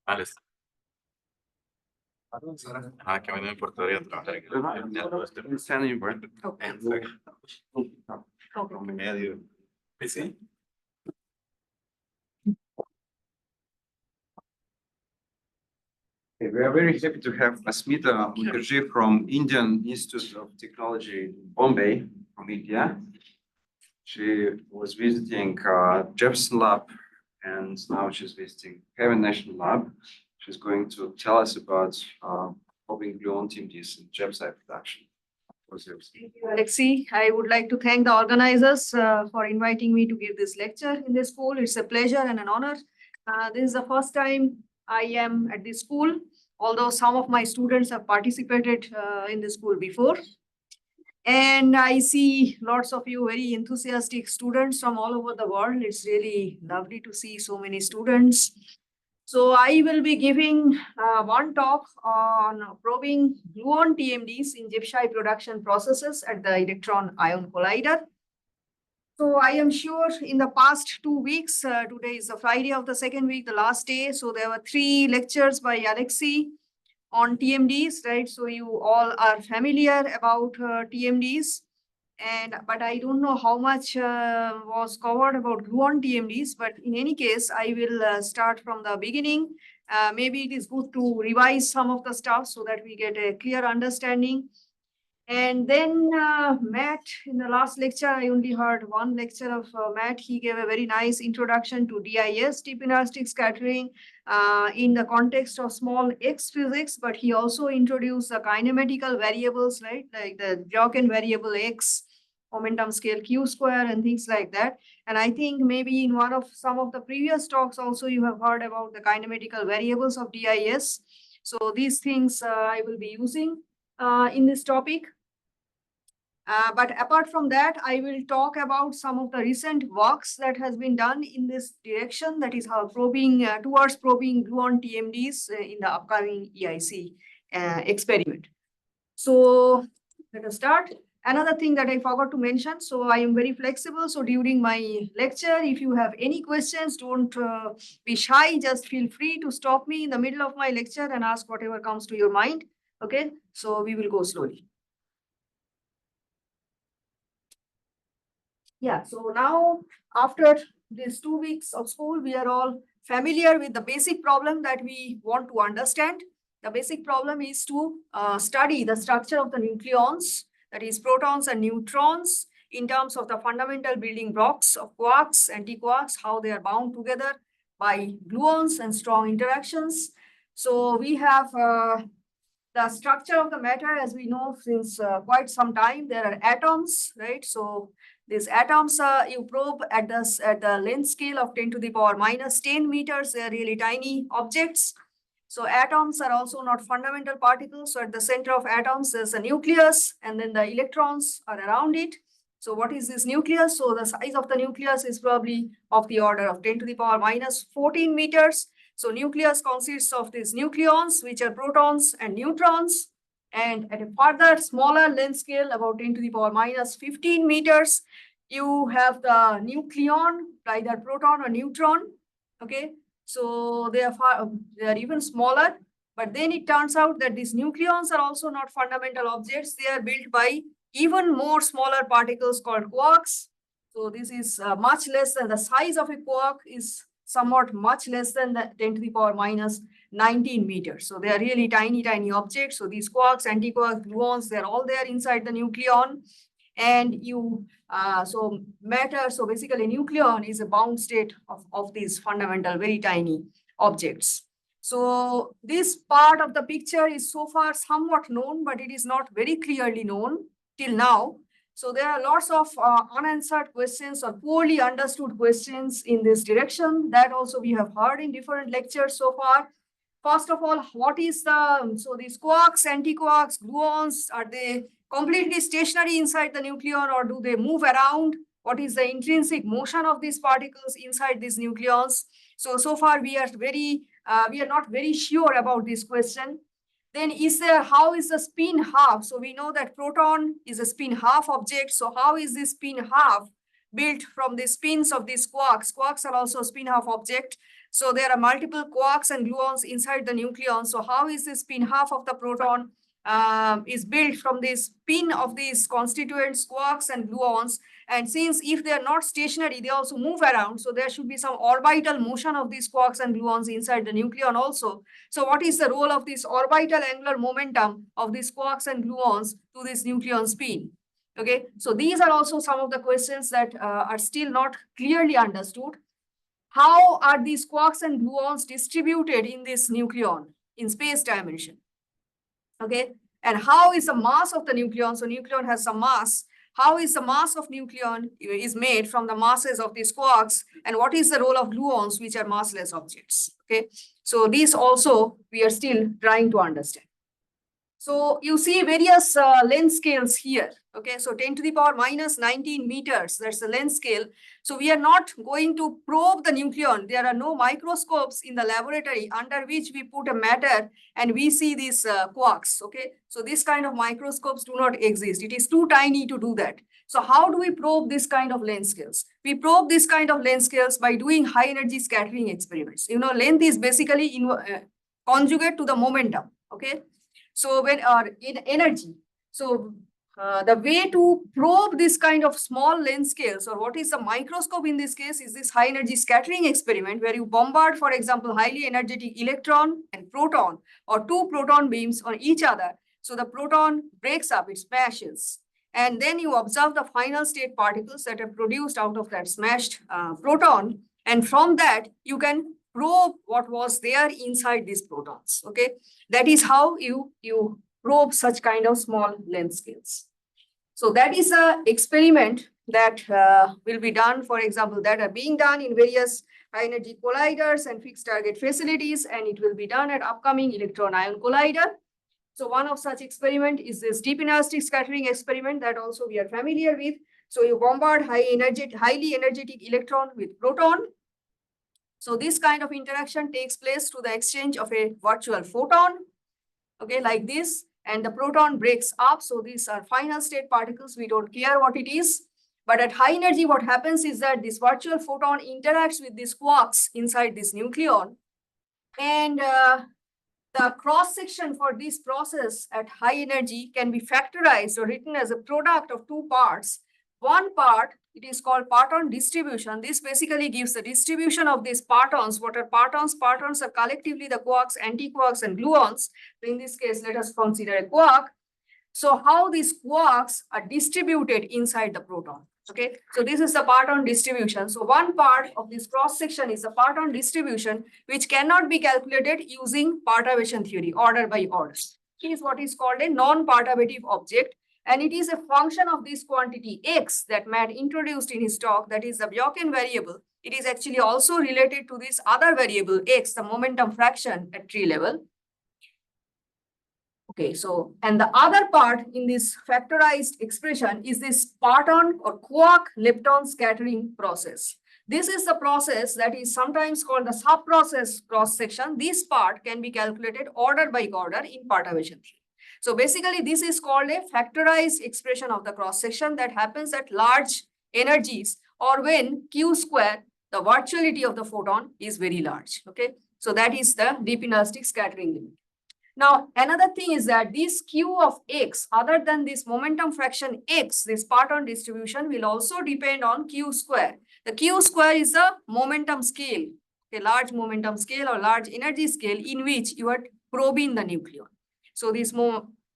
Alice. Que me importaría trabajar en el standing word and medio. Sí. We are very happy to have Asmita Mukherjee from Indian Institute of Technology, Bombay, from India. She was visiting Jefferson Lab, and now she's visiting Kevin National Lab. She's going to tell us about probing gluon TMDs in GEPSI production. Thank you, Alexei. I would like to thank the organizers for inviting me to give this lecture in this school. It's a pleasure and an honor. This is the first time I am at this school, although some of my students have participated in the school before. And I see lots of you very enthusiastic students from all over the world. It's really lovely to see so many students. So I will be giving one talk on probing gluon TMDs in GIPSHI production processes at the electron-ion collider. So I am sure in the past 2 weeks, today is the Friday of the second week, the last day. So there were 3 lectures by Alexei on TMDs, right? So you all are familiar about TMDs. But I don't know how much was covered about gluon TMDs, but in any case, I will start from the beginning. Maybe it is good to revise some of the stuff so that we get a clear understanding. And then Matt, in the last lecture, I only heard one lecture of Matt. He gave a very nice introduction to DIS, deep inelastic scattering, in the context of small x physics, but he also introduced the kinematical variables, right? Like the Jochen variable x, momentum scale q square, and things like that. And I think maybe in one of some of the previous talks also you have heard about the kinematical variables of DIS. So these things I will be using in this topic. But apart from that, I will talk about some of the recent works that has been done in this direction, that is how probing towards probing gluon TMDs in the upcoming EIC experiment. So let us start. Another thing that I forgot to mention, so I am very flexible. So during my lecture, if you have any questions, don't be shy. Just feel free to stop me in the middle of my lecture and ask whatever comes to your mind. Okay, so we will go slowly. Yeah, so now after these 2 weeks of school, we are all familiar with the basic problem that we want to understand. The basic problem is to study the structure of the nucleons, that is protons and neutrons, in terms of the fundamental building blocks of quarks, antiquarks, how they are bound together by gluons and strong interactions. So we have the structure of the matter, as we know since quite some time. There are atoms, right? So these atoms you probe at the length scale of 10 to the power minus 10 meters. They are really tiny objects. So atoms are also not fundamental particles. So at the center of atoms, there's a nucleus, and then the electrons are around it. So what is this nucleus? So the size of the nucleus is probably of the order of 10 to the power minus 14 meters. So nucleus consists of these nucleons, which are protons and neutrons. And at a further smaller length scale, about 10 to the power minus 15 meters, you have the nucleon, either proton or neutron. Okay, so they are even smaller. But then it turns out that these nucleons are also not fundamental objects. They are built by even more smaller particles called quarks. So this is much less than the size of a quark is somewhat much less than the 10 to the power minus 19 meters. So they are really tiny, tiny objects. So these quarks, antiquarks, gluons, they're all there inside the nucleon. And so matter, so basically nucleon is a bound state of these fundamental, very tiny objects. So this part of the picture is so far somewhat known, but it is not very clearly known till now. So there are lots of unanswered questions or poorly understood questions in this direction that also we have heard in different lectures so far. First of all, what is so these quarks, antiquarks, gluons, are they completely stationary inside the nucleon, or do they move around? What is the intrinsic motion of these particles inside these nucleons? So far we are not very sure about this question. Then how is the spin half? So we know that proton is a spin half object. So how is this spin half built from the spins of these quarks? Quarks are also spin half object. So there are multiple quarks and gluons inside the nucleon. So how is this spin? Half of the proton is built from this spin of these constituents, quarks and gluons. And since if they are not stationary, they also move around. So there should be some orbital motion of these quarks and gluons inside the nucleon also. So what is the role of this orbital angular momentum of these quarks and gluons to this nucleon spin? Okay, so these are also some of the questions that are still not clearly understood. How are these quarks and gluons distributed in this nucleon in space dimension? Okay, and how is the mass of the nucleon? So nucleon has some mass. How is the mass of nucleon is made from the masses of these quarks, and what is the role of gluons, which are massless objects? Okay, so these also we are still trying to understand. So you see various length scales here. Okay, so 10 to the power minus 19 meters, that's the length scale. So we are not going to probe the nucleon. There are no microscopes in the laboratory under which we put a matter and we see these quarks. Okay, so this kind of microscopes do not exist. It is too tiny to do that. So how do we probe this kind of length scales? We probe this kind of length scales by doing high energy scattering experiments. You know, length is basically conjugate to the momentum. Okay, so when in energy, so the way to probe this kind of small length scales, or what is the microscope in this case, is this high energy scattering experiment where you bombard, for example, highly energetic electron and proton, or two proton beams on each other. So the proton breaks up, it smashes. And then you observe the final state particles that are produced out of that smashed proton. And from that, you can probe what was there inside these protons. Okay, that is how you probe such kind of small length scales. So that is a experiment that will be done, for example, that are being done in various high energy colliders and fixed target facilities, and it will be done at upcoming electron ion collider. So one of such experiment is this deep inelastic scattering experiment that also we are familiar with. So you bombard highly energetic electron with proton. So this kind of interaction takes place through the exchange of a virtual photon, okay, like this, and the proton breaks up. So these are final state particles. We don't care what it is. But at high energy, what happens is that this virtual photon interacts with these quarks inside this nucleon. And the cross section for this process at high energy can be factorized or written as a product of two parts. One part, it is called parton distribution. This basically gives the distribution of these partons. What are partons? Partons are collectively the quarks, antiquarks, and gluons. So in this case, let us consider a quark. So how these quarks are distributed inside the proton. Okay, so this is the parton distribution. So one part of this cross section is the parton distribution, which cannot be calculated using perturbation theory, order by order. It is what is called a non-perturbative object. And it is a function of this quantity x that Matt introduced in his talk, that is the Bjorken variable. It is actually also related to this other variable x, the momentum fraction at tree level. Okay, so, and the other part in this factorized expression is this parton or quark lepton scattering process. This is the process that is sometimes called the sub-process cross section. This part can be calculated order by order in perturbation theory. So basically, this is called a factorized expression of the cross section that happens at large energies, or when Q square, the virtuality of the photon, is very large. Okay, so that is the deep inelastic scattering limit. Now, another thing is that this Q of x, other than this momentum fraction x, this parton distribution will also depend on Q square. The Q square is a momentum scale, a large momentum scale or large energy scale in which you are probing the nucleon. So these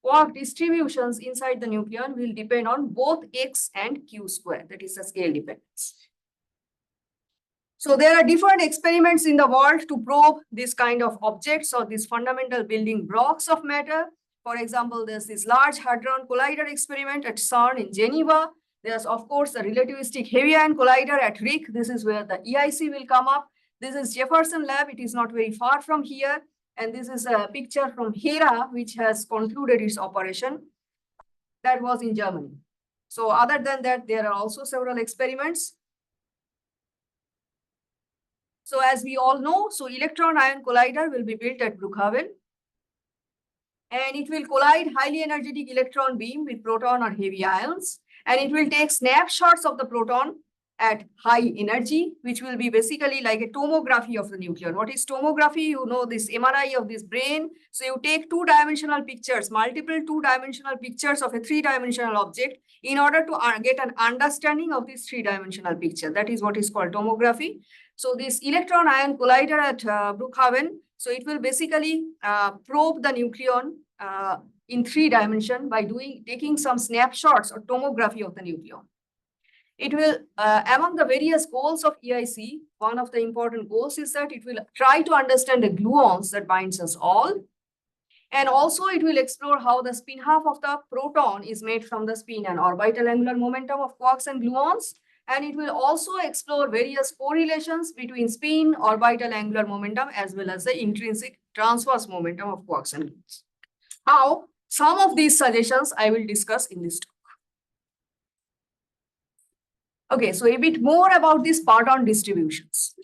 quark distributions inside the nucleon will depend on both x and Q square. That is the scale dependence. So there are different experiments in the world to probe this kind of objects or these fundamental building blocks of matter. For example, there's this Large Hadron Collider experiment at CERN in Geneva. There's, of course, the relativistic heavy ion collider at RHIC. This is where the EIC will come up. This is Jefferson Lab. It is not very far from here. And this is a picture from Hera, which has concluded its operation. That was in Germany. So other than that, there are also several experiments. So as we all know, so electron ion collider will be built at Brookhaven. And it will collide highly energetic electron beam with proton or heavy ions. And it will take snapshots of the proton at high energy, which will be basically like a tomography of the nucleon. What is tomography? You know, this MRI of this brain. So you take two-dimensional pictures, multiple two-dimensional pictures of a three-dimensional object in order to get an understanding of this three-dimensional picture. That is what is called tomography. So this electron-ion collider at Brookhaven, so it will basically probe the nucleon in 3 dimensions by taking some snapshots or tomography of the nucleon. It will, among the various goals of EIC, one of the important goals is that it will try to understand the gluons that binds us all. And also it will explore how the spin half of the proton is made from the spin and orbital angular momentum of quarks and gluons. And it will also explore various correlations between spin, orbital angular momentum, as well as the intrinsic transverse momentum of quarks and gluons. Now, some of these suggestions I will discuss in this talk. Okay, so a bit more about these parton distributions.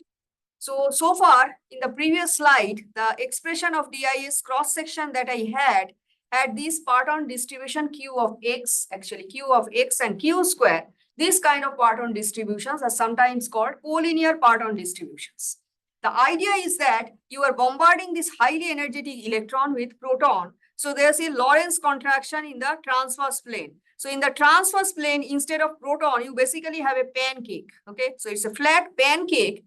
So far in the previous slide, the expression of DIS cross section that I had this parton distribution Q of X, actually Q of X and Q square. These kind of parton distributions are sometimes called collinear parton distributions. The idea is that you are bombarding this highly energetic electron with proton. So there's a Lorentz contraction in the transverse plane. So in the transverse plane, instead of proton, you basically have a pancake. Okay, so it's a flat pancake.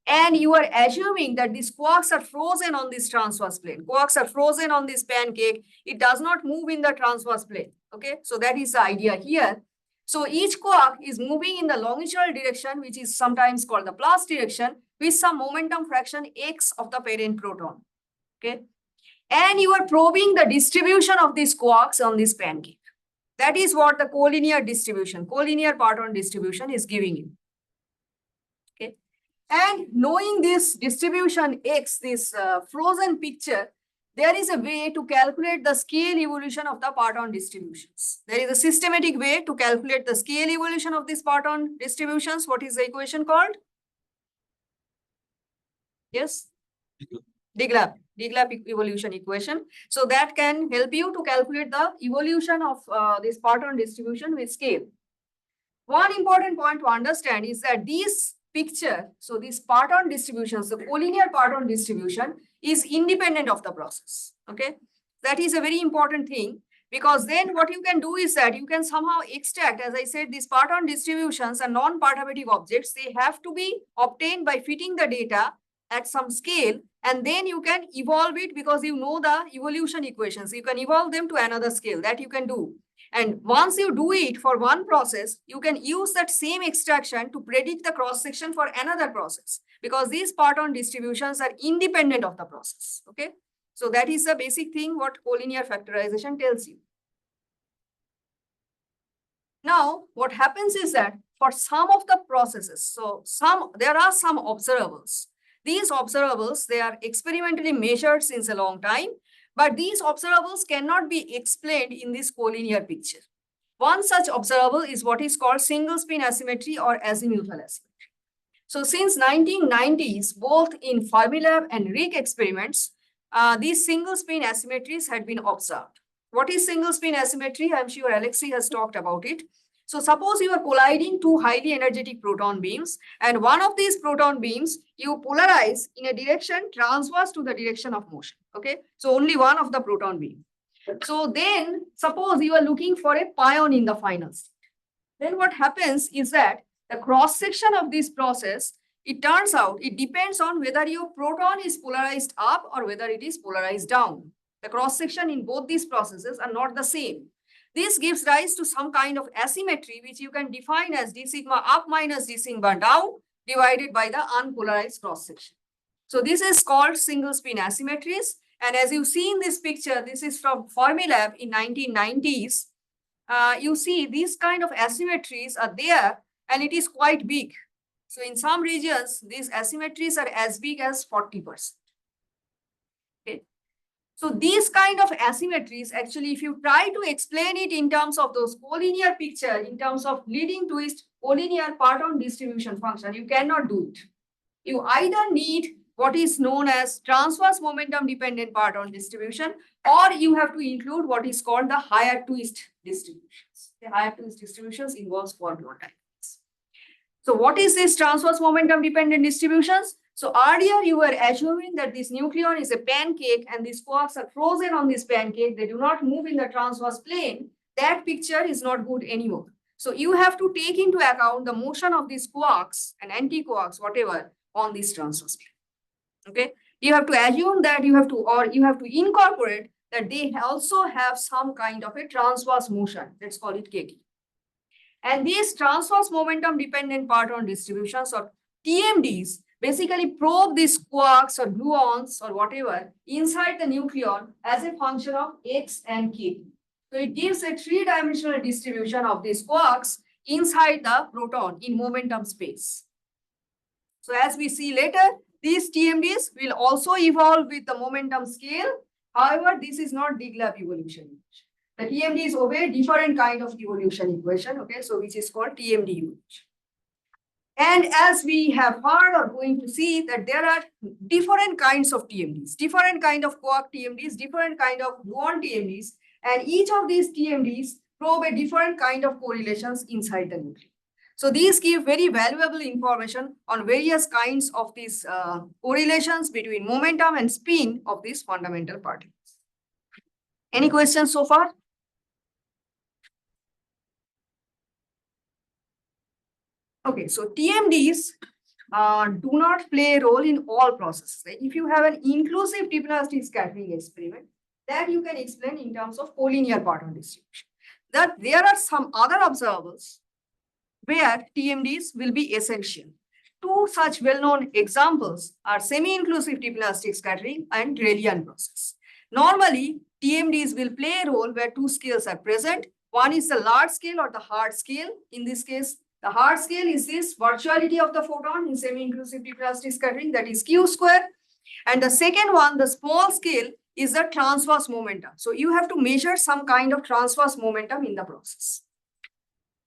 And you are assuming that these quarks are frozen on this transverse plane. Quarks are frozen on this pancake. It does not move in the transverse plane. Okay, so that is the idea here. So each quark is moving in the longitudinal direction, which is sometimes called the plus direction, with some momentum fraction x of the parent proton. Okay, and you are probing the distribution of these quarks on this pancake. That is what the collinear distribution, collinear parton distribution is giving you. Okay. And knowing this distribution X, this frozen picture, there is a way to calculate the scale evolution of the parton distributions. There is a systematic way to calculate the scale evolution of these parton distributions. What is the equation called? Yes? DGLAP evolution equation. So that can help you to calculate the evolution of this parton distribution with scale. One important point to understand is that this picture, so this parton distributions, the collinear parton distribution is independent of the process. Okay, that is a very important thing, because then what you can do is that you can somehow extract, as I said, these parton distributions are non-perturbative objects. They have to be obtained by fitting the data at some scale, and then you can evolve it because you know the evolution equations. You can evolve them to another scale. That you can do. And once you do it for one process, you can use that same extraction to predict the cross section for another process, because these parton distributions are independent of the process. Okay, so that is the basic thing what collinear factorization tells you. Now, what happens is that for some of the processes, so there are some observables. These observables, they are experimentally measured since a long time, but these observables cannot be explained in this collinear picture. One such observable is what is called single spin asymmetry or azimuthal asymmetry. So since 1990s, both in Fermilab and RIC experiments, these single spin asymmetries had been observed. What is single spin asymmetry? I'm sure Alexei has talked about it. So suppose you are colliding two highly energetic proton beams, and one of these proton beams you polarize in a direction transverse to the direction of motion. Okay, so only one of the proton beam. So then suppose you are looking for a pion in the final state. Then what happens is that the cross section of this process, it turns out it depends on whether your proton is polarized up or whether it is polarized down. The cross section in both these processes are not the same. This gives rise to some kind of asymmetry, which you can define as d sigma up minus d sigma down divided by the unpolarized cross section. So this is called single spin asymmetries. And as you see in this picture, this is from Fermilab in 1990s. You see these kind of asymmetries are there, and it is quite big. So in some regions, these asymmetries are as big as 40%. Okay. So these kind of asymmetries, actually, if you try to explain it in terms of those collinear picture, in terms of leading twist collinear parton distribution function, you cannot do it. You either need what is known as transverse momentum dependent parton distribution, or you have to include what is called the higher twist distributions. The higher twist distributions involves 4 more times. So what is this transverse momentum dependent distributions? So earlier you were assuming that this nucleon is a pancake and these quarks are frozen on this pancake. They do not move in the transverse plane. That picture is not good anymore. So you have to take into account the motion of these quarks and anti-quarks, whatever, on this transverse plane. Okay. You have to assume that you have to incorporate that they also have some kind of a transverse motion. Let's call it KT. And these transverse momentum dependent parton distributions or TMDs basically probe these quarks or gluons or whatever inside the nucleon as a function of X and K. So it gives a three-dimensional distribution of these quarks inside the proton in momentum space. So as we see later, these TMDs will also evolve with the momentum scale. However, this is not Diglab evolution. The TMDs obey different kind of evolution equation, okay, so which is called TMD evolution. And as we have heard or going to see that there are different kinds of TMDs, different kind of quark TMDs, different kind of gluon TMDs, and each of these TMDs probe a different kind of correlations inside the nucleus. So these give very valuable information on various kinds of these correlations between momentum and spin of these fundamental particles. Any questions so far? Okay, so TMDs do not play a role in all processes. Right? If you have an inclusive deep-elastic scattering experiment, that you can explain in terms of collinear parton distribution. That there are some other observables where TMDs will be essential. Two such well-known examples are semi-inclusive deep-elastic scattering and Drelian process. Normally, TMDs will play a role where two scales are present. One is the large scale or the hard scale. In this case, the hard scale is this virtuality of the photon in semi-inclusive deep-elastic scattering, that is Q square. And the second one, the small scale, is the transverse momentum. So you have to measure some kind of transverse momentum in the process.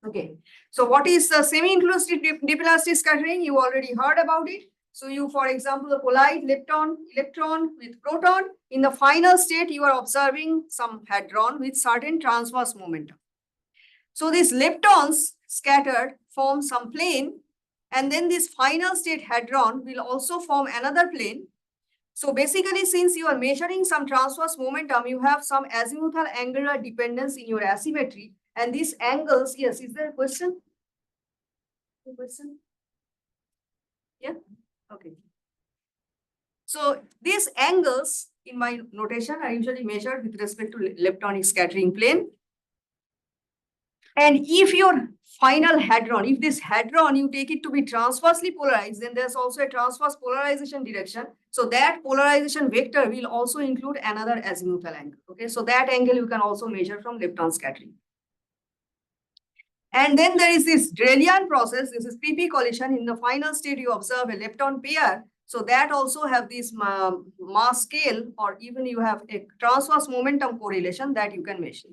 Okay. So what is the semi-inclusive deep-elastic scattering? You already heard about it. So you, for example, collide electron with proton. In the final state, you are observing some hadron with certain transverse momentum. So these leptons scattered form some plane, and then this final state hadron will also form another plane. So basically, since you are measuring some transverse momentum, you have some azimuthal angular dependence in your asymmetry. And these angles, yes, is there a question? A question? Yeah, okay. So these angles in my notation are usually measured with respect to leptonic scattering plane. And if your final hadron, if this hadron, you take it to be transversely polarized, then there's also a transverse polarization direction. So that polarization vector will also include another azimuthal angle. Okay, so that angle you can also measure from lepton scattering. And then there is this Drelian process. This is PP collision. In the final state, you observe a lepton pair. So that also have this mass scale, or even you have a transverse momentum correlation that you can measure.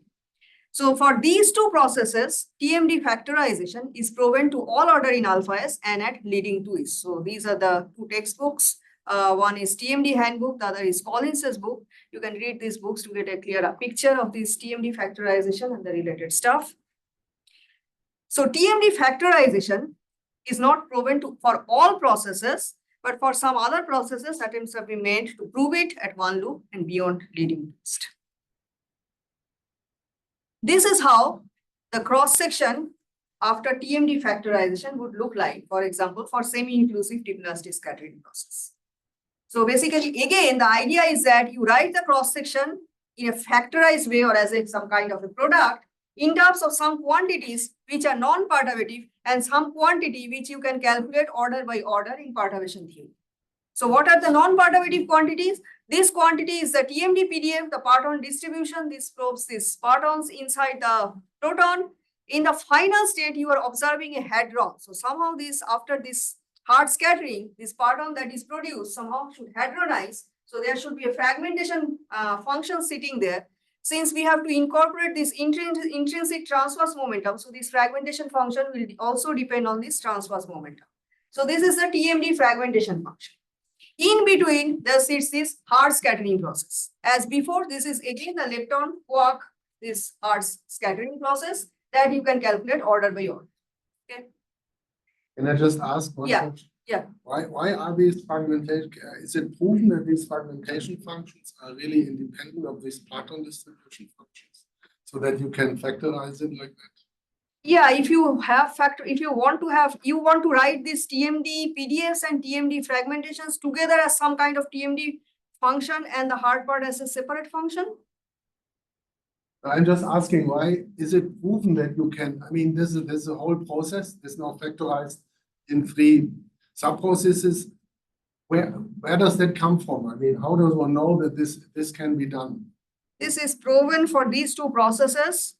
So for these two processes, TMD factorization is proven to all order in alpha S and at leading to is. So these are the two textbooks. One is TMD handbook, the other is Collins's book. You can read these books to get a clearer picture of this TMD factorization and the related stuff. So TMD factorization is not proven for all processes, but for some other processes, attempts have been made to prove it at one loop and beyond leading test. This is how the cross-section after TMD factorization would look like, for example, for semi-inclusive deep-elastic scattering process. So basically, again, the idea is that you write the cross-section in a factorized way or as some kind of a product in terms of some quantities which are non-perturbative and some quantity which you can calculate order by order in perturbation theory. So what are the non-perturbative quantities? This quantity is the TMD PDF, the parton distribution. This probes these partons inside the proton. In the final state, you are observing a hadron. So somehow this, after this hard scattering, this parton that is produced somehow should hadronize. So there should be a fragmentation function sitting there. Since we have to incorporate this intrinsic transverse momentum, so this fragmentation function will also depend on this transverse momentum. So this is the TMD fragmentation function. In between, there sits this hard scattering process. As before, this is again the lepton quark, this hard scattering process that you can calculate order by order. Okay. Can I just ask one Yeah, question? yeah. Why are these fragmentation, is it proven that these fragmentation functions are really independent of these pattern distribution functions? So that you can factorize it like that? Yeah, if you have factor, if you want to write this TMD PDFs and TMD fragmentations together as some kind of TMD function and the hard part as a separate function. I'm just asking, why is it proven that you can, I mean, this is a whole process, is now factorized in 3 sub-processes. Where does that come from? I mean, how does one know that this can be done? This is proven for these 2 processes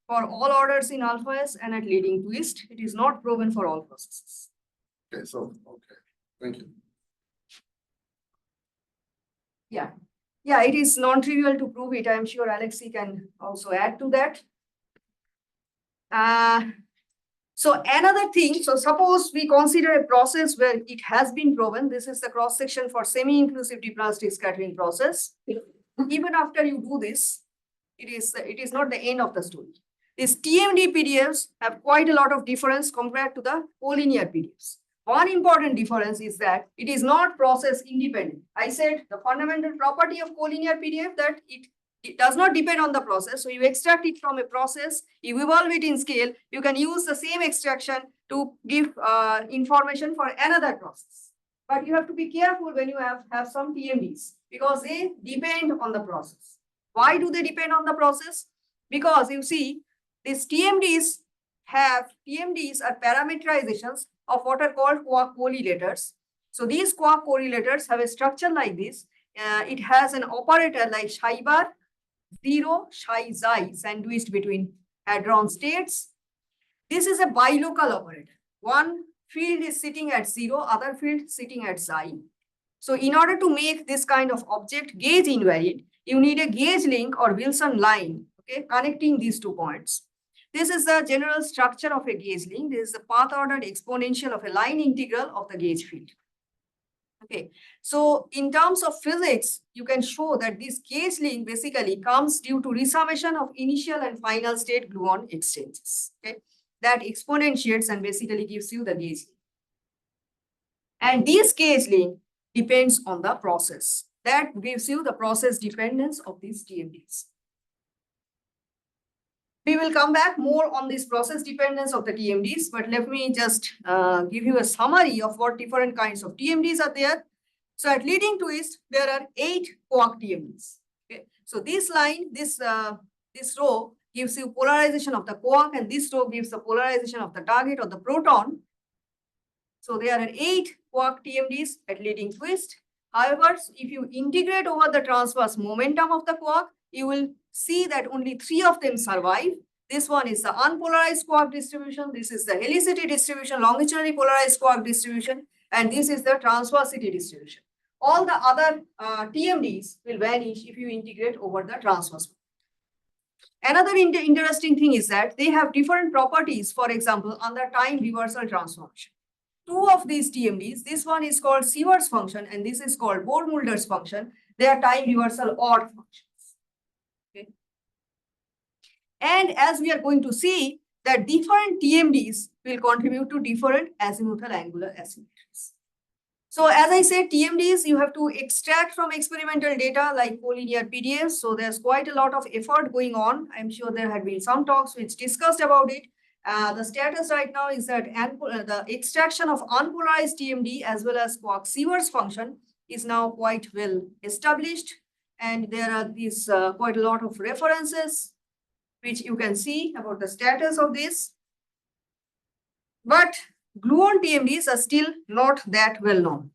for all orders in alpha S and at leading twist. It is not proven for all processes. Okay, so, okay, thank you. Yeah. Yeah, it is non-trivial to prove it. I'm sure Alexei can also add to that. So another thing, so suppose we consider a process where it has been proven, this is the cross section for semi-inclusive diplastic scattering process. Even after you do this, it is not the end of the story. These TMD PDFs have quite a lot of difference compared to the collinear PDFs. One important difference is that it is not process independent. I said the fundamental property of collinear PDF that it does not depend on the process. So you extract it from a process, you evolve it in scale, you can use the same extraction to give information for another process. But you have to be careful when you have some TMDs because they depend on the process. Why do they depend on the process? Because you see, these TMDs are parameterizations of what are called quark correlators. So these quark correlators have a structure like this. It has an operator like psi bar, 0, psi xi sandwiched between hadron states. This is a bilocal operator. One field is sitting at 0, other field sitting at xi. So in order to make this kind of object gauge invariant, you need a gauge link or Wilson line, okay, connecting these 2 points. This is the general structure of a gauge link. This is the path-ordered exponential of a line integral of the gauge field. Okay, so in terms of physics, you can show that this gauge link basically comes due to resummation of initial and final state gluon exchanges. Okay, that exponentiates and basically gives you the gauge link. And this gauge link depends on the process. That gives you the process dependence of these TMDs. We will come back more on this process dependence of the TMDs, but let me just give you a summary of what different kinds of TMDs are there. So at leading twist, there are 8 quark TMDs. Okay. So this line, this row gives you polarization of the quark, and this row gives the polarization of the target or the proton. So there are 8 quark TMDs at leading twist. However, if you integrate over the transverse momentum of the quark, you will see that only 3 of them survive. This one is the unpolarized quark distribution. This is the helicity distribution, longitudinally polarized quark distribution, and this is the transversity distribution. All the other TMDs will vanish if you integrate over the transverse. Another interesting thing is that they have different properties, for example, under time reversal transformation. 2 of these TMDs, this one is called Sievert's function and this is called Bohr-Mulder's function. They are time reversal odd functions. Okay. And as we are going to see that different TMDs will contribute to different azimuthal angular asymmetries. So as I said, TMDs, you have to extract from experimental data like collinear PDFs. So there's quite a lot of effort going on. I'm sure there had been some talks which discussed about it. The status right now is that the extraction of unpolarized TMD as well as quark-Sievert's function is now quite well established. And there are these quite a lot of references which you can see about the status of this. But gluon TMDs are still not that well known.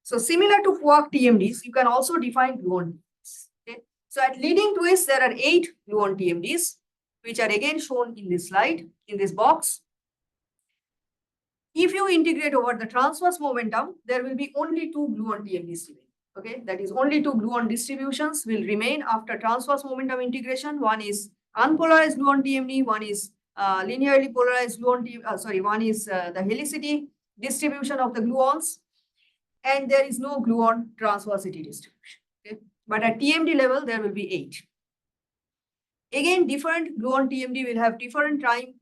So similar to quark TMDs, you can also define gluon TMDs. Okay? So at leading twist, there are 8 gluon TMDs, which are again shown in this slide, in this box. If you integrate over the transverse momentum, there will be only 2 gluon TMDs remain. Okay, that is only 2 gluon distributions will remain after transverse momentum integration. One is unpolarized gluon TMD, one is linearly polarized gluon TMD, one is the helicity distribution of the gluons, and there is no gluon transversity distribution. Okay? But at TMD level, there will be 8. Again, different gluon TMD will have different time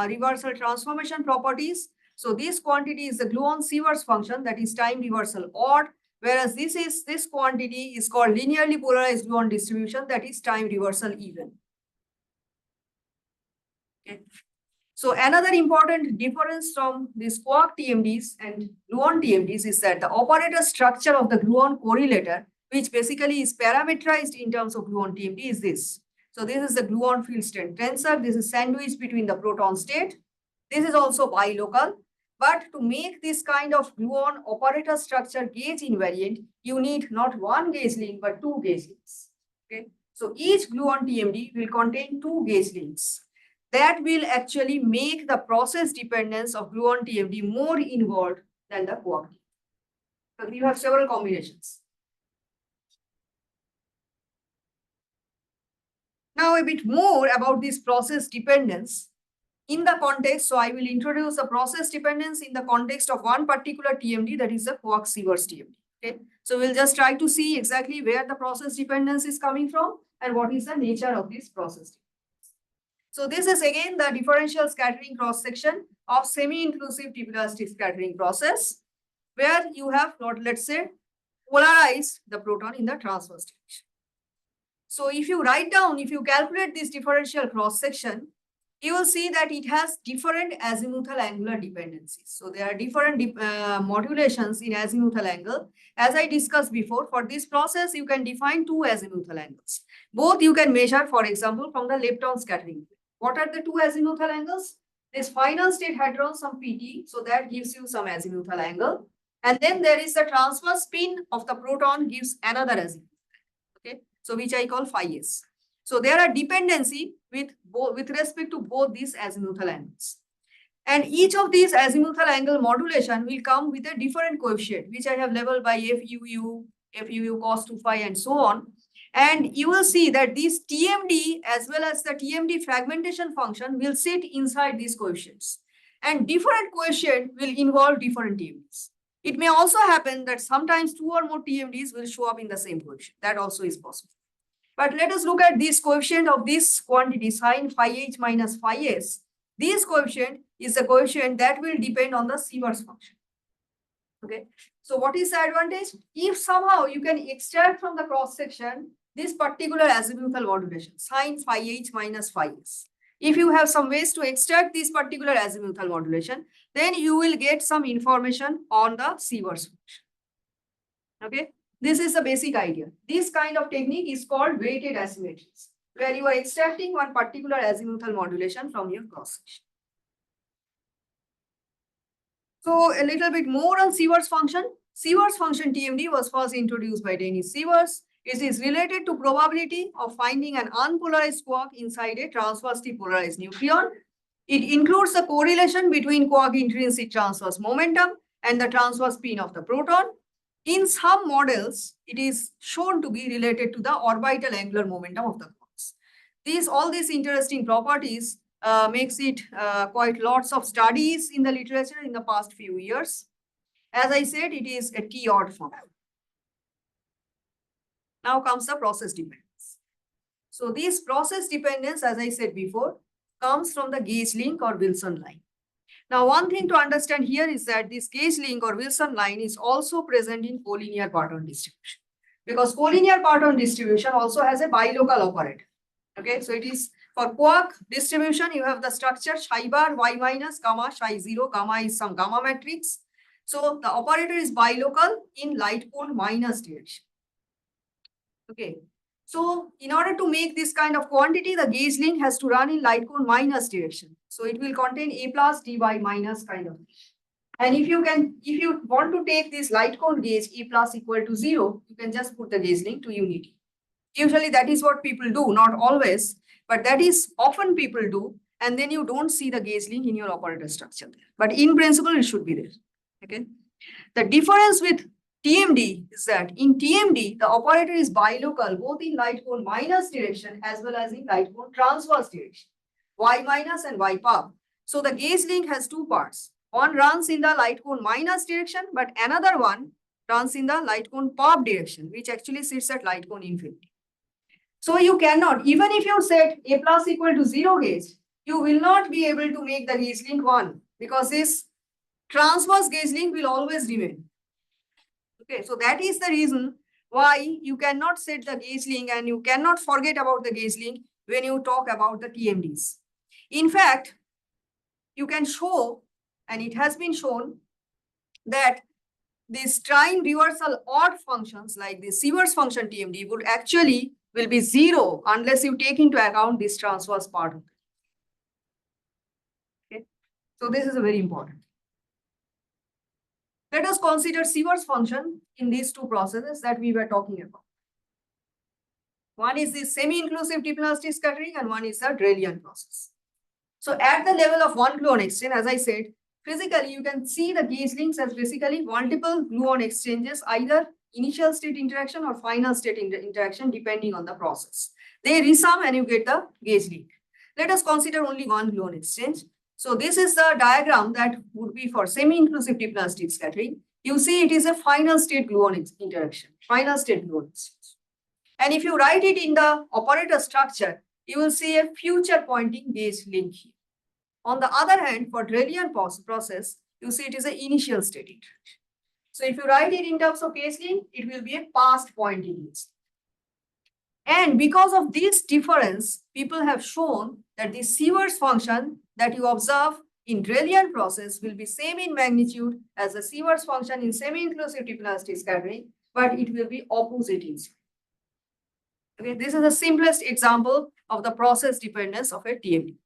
reversal transformation properties. So this quantity is the gluon-Sievers function, that is time reversal odd, whereas this quantity is called linearly polarized gluon distribution, that is time reversal even. Okay. So another important difference from these quark TMDs and gluon TMDs is that the operator structure of the gluon correlator, which basically is parameterized in terms of gluon TMD, is this. So this is the gluon field strength tensor. This is sandwiched between the proton state. This is also bilocal. But to make this kind of gluon operator structure gauge invariant, you need not one gauge link, but two gauge links. Okay. So each gluon TMD will contain two gauge links. That will actually make the process dependence of gluon TMD more involved than the quark. So you have several combinations. Now a bit more about this process dependence in the context. So I will introduce the process dependence in the context of one particular TMD, that is the quark-Sievers TMD. Okay. So we'll just try to see exactly where the process dependence is coming from and what is the nature of this process. So this is again the differential scattering cross section of semi-inclusive deep elastic scattering process, where you have not, let's say, polarized the proton in the transverse direction. So if you write down, if you calculate this differential cross section, you will see that it has different azimuthal angular dependencies. So there are different modulations in azimuthal angle. As I discussed before, for this process, you can define two azimuthal angles. Both you can measure, for example, from the lepton scattering. What are the two azimuthal angles? This final state hadron, some PT, so that gives you some azimuthal angle. And then there is the transverse spin of the proton gives another azimuth. Okay, so which I call phi s. So there are dependency with respect to both these azimuthal angles. And each of these azimuthal angle modulation will come with a different coefficient, which I have labeled by FUU cos 2 phi, and so on. And you will see that this TMD as well as the TMD fragmentation function will sit inside these coefficients. And different coefficient will involve different TMDs. It may also happen that sometimes two or more TMDs will show up in the same coefficient. That also is possible. But let us look at this coefficient of this quantity, sin phi h minus phi s. This coefficient is the coefficient that will depend on the Sievers function. Okay. So what is the advantage? If somehow you can extract from the cross section this particular azimuthal modulation, sin phi h minus phi s. If you have some ways to extract this particular azimuthal modulation, then you will get some information on the Sievers function. Okay. This is the basic idea. This kind of technique is called weighted asymmetries, where you are extracting one particular azimuthal modulation from your cross section. So a little bit more on Sievers function. Sievers function TMD was first introduced by Dennis Sievers. It is related to probability of finding an unpolarized quark inside a transversely polarized nucleon. It includes the correlation between quark intrinsic transverse momentum and the transverse spin of the proton. In some models, it is shown to be related to the orbital angular momentum of the quarks. All these interesting properties makes it quite lots of studies in the literature in the past few years. As I said, it is a T-odd form. Now comes the process dependence. So this process dependence, as I said before, comes from the gauge link or Wilson line. Now, one thing to understand here is that this gauge link or Wilson line is also present in collinear parton distribution, because collinear parton distribution also has a bilocal operator. Okay, so it is for quark distribution, you have the structure psi bar y minus gamma psi 0, gamma is some gamma matrix. So the operator is bilocal in light cone minus direction. Okay, so in order to make this kind of quantity, the gauge link has to run in light cone minus direction. So it will contain A plus dy minus kind of. And if you want to take this light cone gauge A plus equal to 0, you can just put the gauge link to unity. Usually that is what people do, not always, but that is often people do. And then you don't see the gauge link in your operator structure there. But in principle, it should be there. Okay. The difference with TMD is that in TMD, the operator is bilocal, both in light cone minus direction as well as in light cone transverse direction, y minus and y pub. So the gauge link has two parts. One runs in the light cone minus direction, but another one runs in the light cone pub direction, which actually sits at light cone infinity. So you cannot, even if you set A plus equal to 0 gauge, you will not be able to make the gauge link 1, because this transverse gauge link will always remain. Okay, so that is the reason why you cannot set the gauge link and you cannot forget about the gauge link when you talk about the TMDs. In fact, you can show, and it has been shown, that these time reversal odd functions like the Sievert's function TMD would actually will be zero unless you take into account this transverse part. Okay, so this is a very important. Let us consider Sievert's function in these two processes that we were talking about. One is the semi-inclusive deep-elastic scattering and one is the Drelian process. So at the level of one gluon exchange, as I said, physically you can see the gauge links as basically multiple gluon exchanges, either initial state interaction or final state interaction depending on the process. They resum and you get the gauge link. Let us consider only one gluon exchange. So this is the diagram that would be for semi-inclusive deep-elastic scattering. You see it is a final state gluon interaction, final state gluon exchange. And if you write it in the operator structure, you will see a future pointing gauge link here. On the other hand, for Drelian process, you see it is an initial state interaction. So if you write it in terms of gauge link, it will be a past pointing gauge. And because of this difference, people have shown that the Sievert's function that you observe in Drelian process will be same in magnitude as the Sievert's function in semi-inclusive deep-elastic scattering, but it will be opposite in speed. Okay, this is the simplest example of the process dependence of a TMD.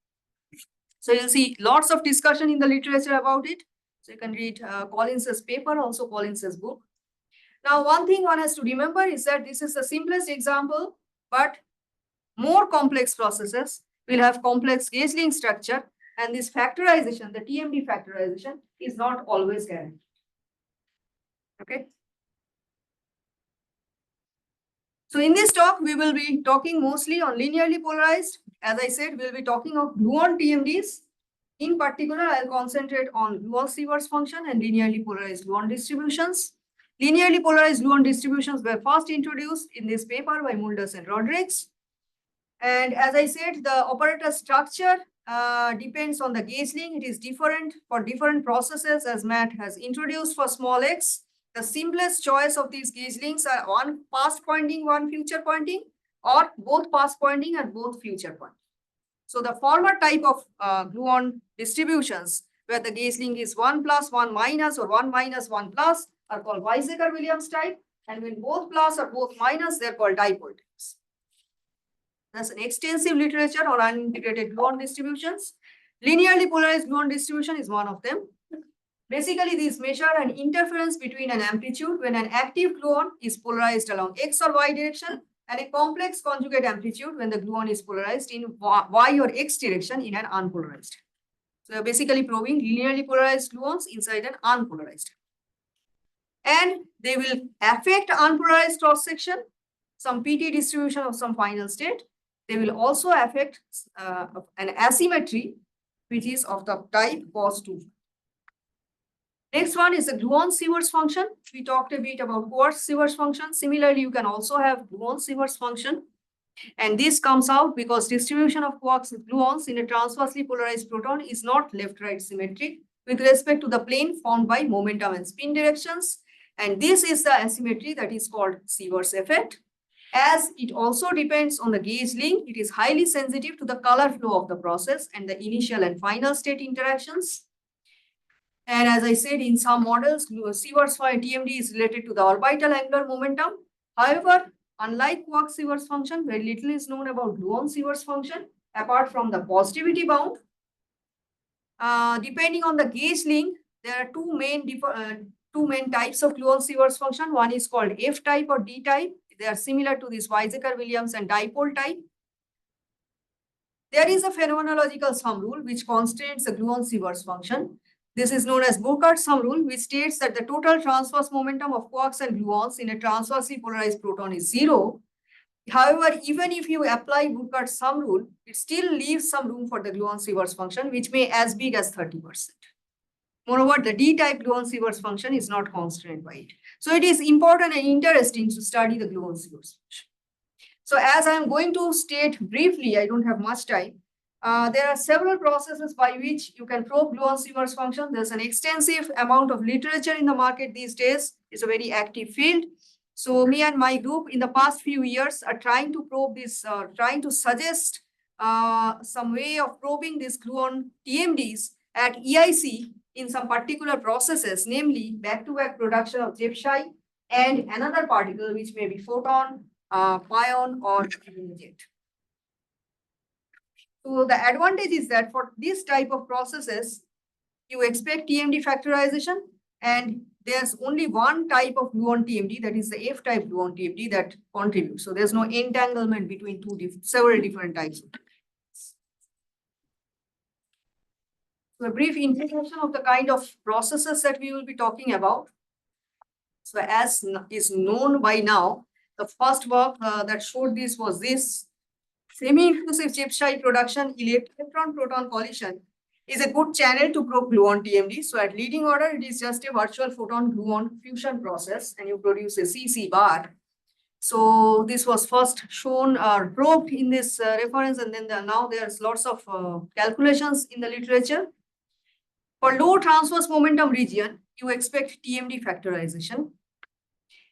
So you'll see lots of discussion in the literature about it. So you can read Collins's paper, also Collins's book. Now, one thing one has to remember is that this is the simplest example, but more complex processes will have complex gauge link structure, and this factorization, the TMD factorization, is not always guaranteed. Okay. So in this talk, we will be talking mostly on linearly polarized. As I said, we'll be talking of gluon TMDs. In particular, I'll concentrate on gluon Sievert's function and linearly polarized gluon distributions. Linearly polarized gluon distributions were first introduced in this paper by Mulders and Rodrigues. And as I said, the operator structure depends on the gauge link. It is different for different processes, as Matt has introduced for small x. The simplest choice of these gauge links are one past pointing, one future pointing, or both past pointing and both future pointing. So the former type of gluon distributions, where the gauge link is 1 plus 1 minus or 1 minus 1 plus, are called Weizsäcker-Williams type. And when both plus or both minus, they're called dipole types. There's an extensive literature on unintegrated gluon distributions. Linearly polarized gluon distribution is one of them. Basically, these measure an interference between an amplitude when an active gluon is polarized along x or y direction and a complex conjugate amplitude when the gluon is polarized in y or x direction in an unpolarized. So you're basically probing linearly polarized gluons inside an unpolarized. And they will affect unpolarized cross section, some PT distribution of some final state. They will also affect an asymmetry, which is of the type cos 2. Next one is the gluon Sievert's function. We talked a bit about quartz Sievert's function. Similarly, you can also have gluon Sievert's function. And this comes out because distribution of quarks gluons in a transversely polarized proton is not left-right symmetric with respect to the plane formed by momentum and spin directions. And this is the asymmetry that is called Sievert's effect. As it also depends on the gauge link, it is highly sensitive to the color flow of the process and the initial and final state interactions. And as I said, in some models, Sievert's TMD is related to the orbital angular momentum. However, unlike quark Sievert's function, very little is known about gluon Sievert's function, apart from the positivity bound. Depending on the gauge link, there are two main types of gluon Sievert's function. One is called F type or D type. They are similar to this Weizsäcker-Williams and dipole type. There is a phenomenological sum rule which constrains the gluon Sievert's function. This is known as Burckhardt sum rule, which states that the total transverse momentum of quarks and gluons in a transversely polarized proton is 0. However, even if you apply Burckhardt sum rule, it still leaves some room for the gluon Sievert's function, which may as big as 30%. Moreover, the D-type gluon Sievert's function is not constrained by it. So it is important and interesting to study the gluon Sievert's function. So as I am going to state briefly, I don't have much time, There are several processes by which you can probe gluon-Siemens function. There's an extensive amount of literature in the market these days. It's a very active field. So me and my group in the past few years are trying to probe this, trying to suggest some way of probing these gluon TMDs at EIC in some particular processes, namely back-to-back production of Jepsai and another particle which may be photon, pion, or even jet. So the advantage is that for this type of processes, you expect TMD factorization, and there's only one type of gluon TMD, that is the F-type gluon TMD, that contributes. So there's no entanglement between several different types. So a brief introduction of the kind of processes that we will be talking about. So as is known by now, the first work that showed this was this. Semi-inclusive Jepsai production electron-proton collision is a good channel to probe gluon TMD. So at leading order, it is just a virtual photon gluon fusion process, and you produce a CC bar. So this was first shown or probed in this reference, and then now there's lots of calculations in the literature. For low transverse momentum region, you expect TMD factorization.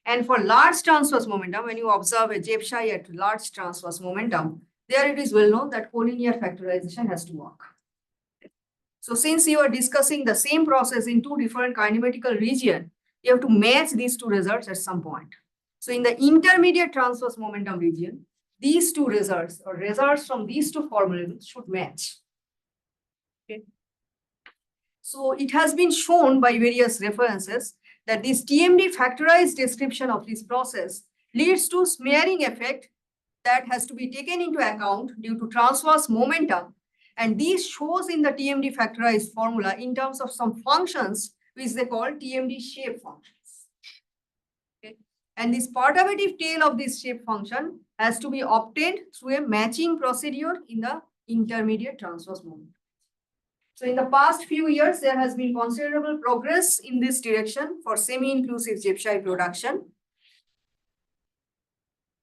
And for large transverse momentum, when you observe a Jepsai at large transverse momentum, there it is well known that collinear factorization has to work. So since you are discussing the same process in two different kinematical regions, you have to match these two results at some point. So in the intermediate transverse momentum region, these two results or results from these two formulas should match. Okay. So it has been shown by various references that this TMD factorized description of this process leads to smearing effect that has to be taken into account due to transverse momentum. And this shows in the TMD factorized formula in terms of some functions which they call TMD shape functions. Okay. And this perturbative tail of this shape function has to be obtained through a matching procedure in the intermediate transverse momentum. So in the past few years, there has been considerable progress in this direction for semi-inclusive Jepsai production.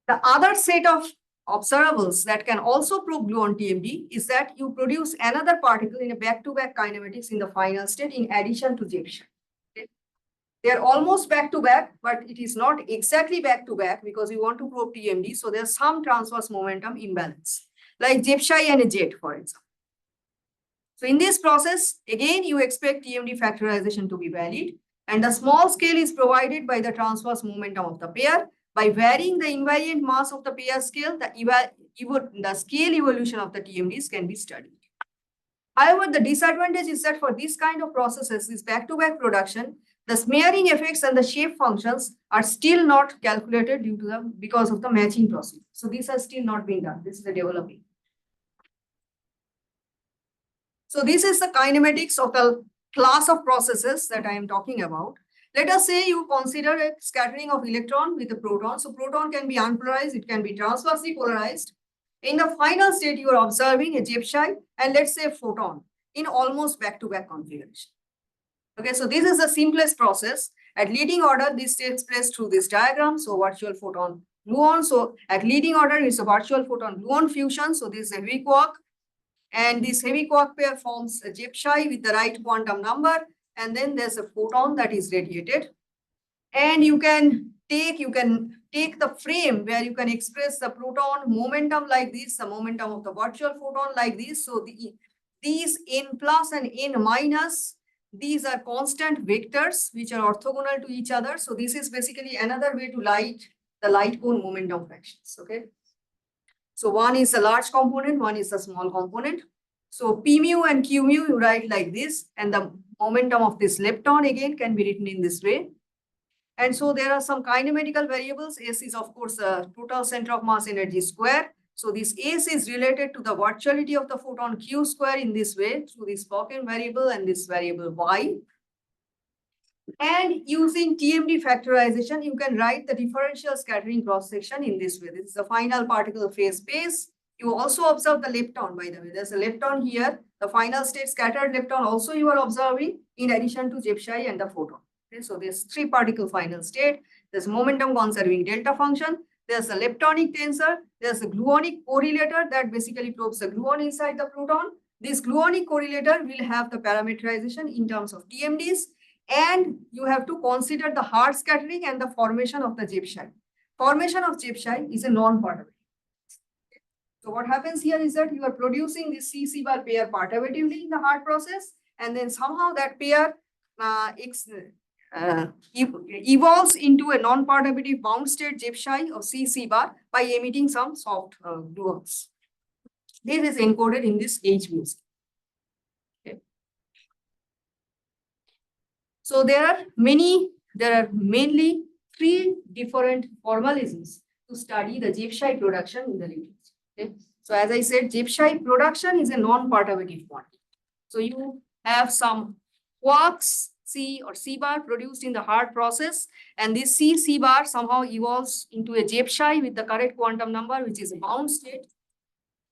The other set of observables that can also probe gluon TMD is that you produce another particle in a back-to-back kinematics in the final state in addition to Jepsai. Okay. They are almost back-to-back, but it is not exactly back-to-back because we want to probe TMD. So there's some transverse momentum imbalance, like Jepsai and a jet, for example. So in this process, again, you expect TMD factorization to be valid, and the small scale is provided by the transverse momentum of the pair. By varying the invariant mass of the pair scale, the scale evolution of the TMDs can be studied. However, the disadvantage is that for this kind of processes, this back-to-back production, the smearing effects and the shape functions are still not calculated because of the matching procedure. So this has still not been done. This is the developing. So this is the kinematics of the class of processes that I am talking about. Let us say you consider a scattering of electron with a proton. So proton can be unpolarized, it can be transversely polarized. In the final state, you are observing a Jepsai and let's say a photon in almost back-to-back configuration. Okay, so this is the simplest process. At leading order, this takes place through this diagram. So virtual photon gluon. So at leading order, it's a virtual photon gluon fusion. So this is a heavy quark. And this heavy quark pair forms a Jepsai with the right quantum number. And then there's a photon that is radiated. And you can take the frame where you can express the proton momentum like this, the momentum of the virtual photon like this. So these n plus and n minus, these are constant vectors which are orthogonal to each other. So this is basically another way to write the light cone momentum fractions. Okay. So one is the large component, one is the small component. So P mu and Q mu you write like this, and the momentum of this lepton again can be written in this way. And so there are some kinematical variables. S is of course the total center of mass energy square. So this S is related to the virtuality of the photon Q square in this way through this Poisson variable and this variable Y. And using TMD factorization, you can write the differential scattering cross section in this way. This is the final particle phase space. You also observe the lepton, by the way. There's a lepton here. The final state scattered lepton also you are observing in addition to Jepsai and the photon. Okay, so there's 3-particle final state. There's momentum conserving delta function. There's a leptonic tensor. There's a gluonic correlator that basically probes the gluon inside the proton. This gluonic correlator will have the parameterization in terms of TMDs, and you have to consider the hard scattering and the formation of the gypsum. Formation of gypsum is a non-perturbative. So what happens here is that you are producing this C bar pair perturbatively in the hard process, and then somehow that pair evolves into a non-perturbative bound state gypsum of C bar by emitting some soft gluons. This is encoded in this H music. Okay. So there are mainly 3 different formalisms to study the gypsum production in the literature. Okay. So as I said, gypsum production is a non-perturbative quantity. So you have some quarks C or C bar produced in the hard process, and this C bar somehow evolves into a gypsum with the correct quantum number, which is a bound state.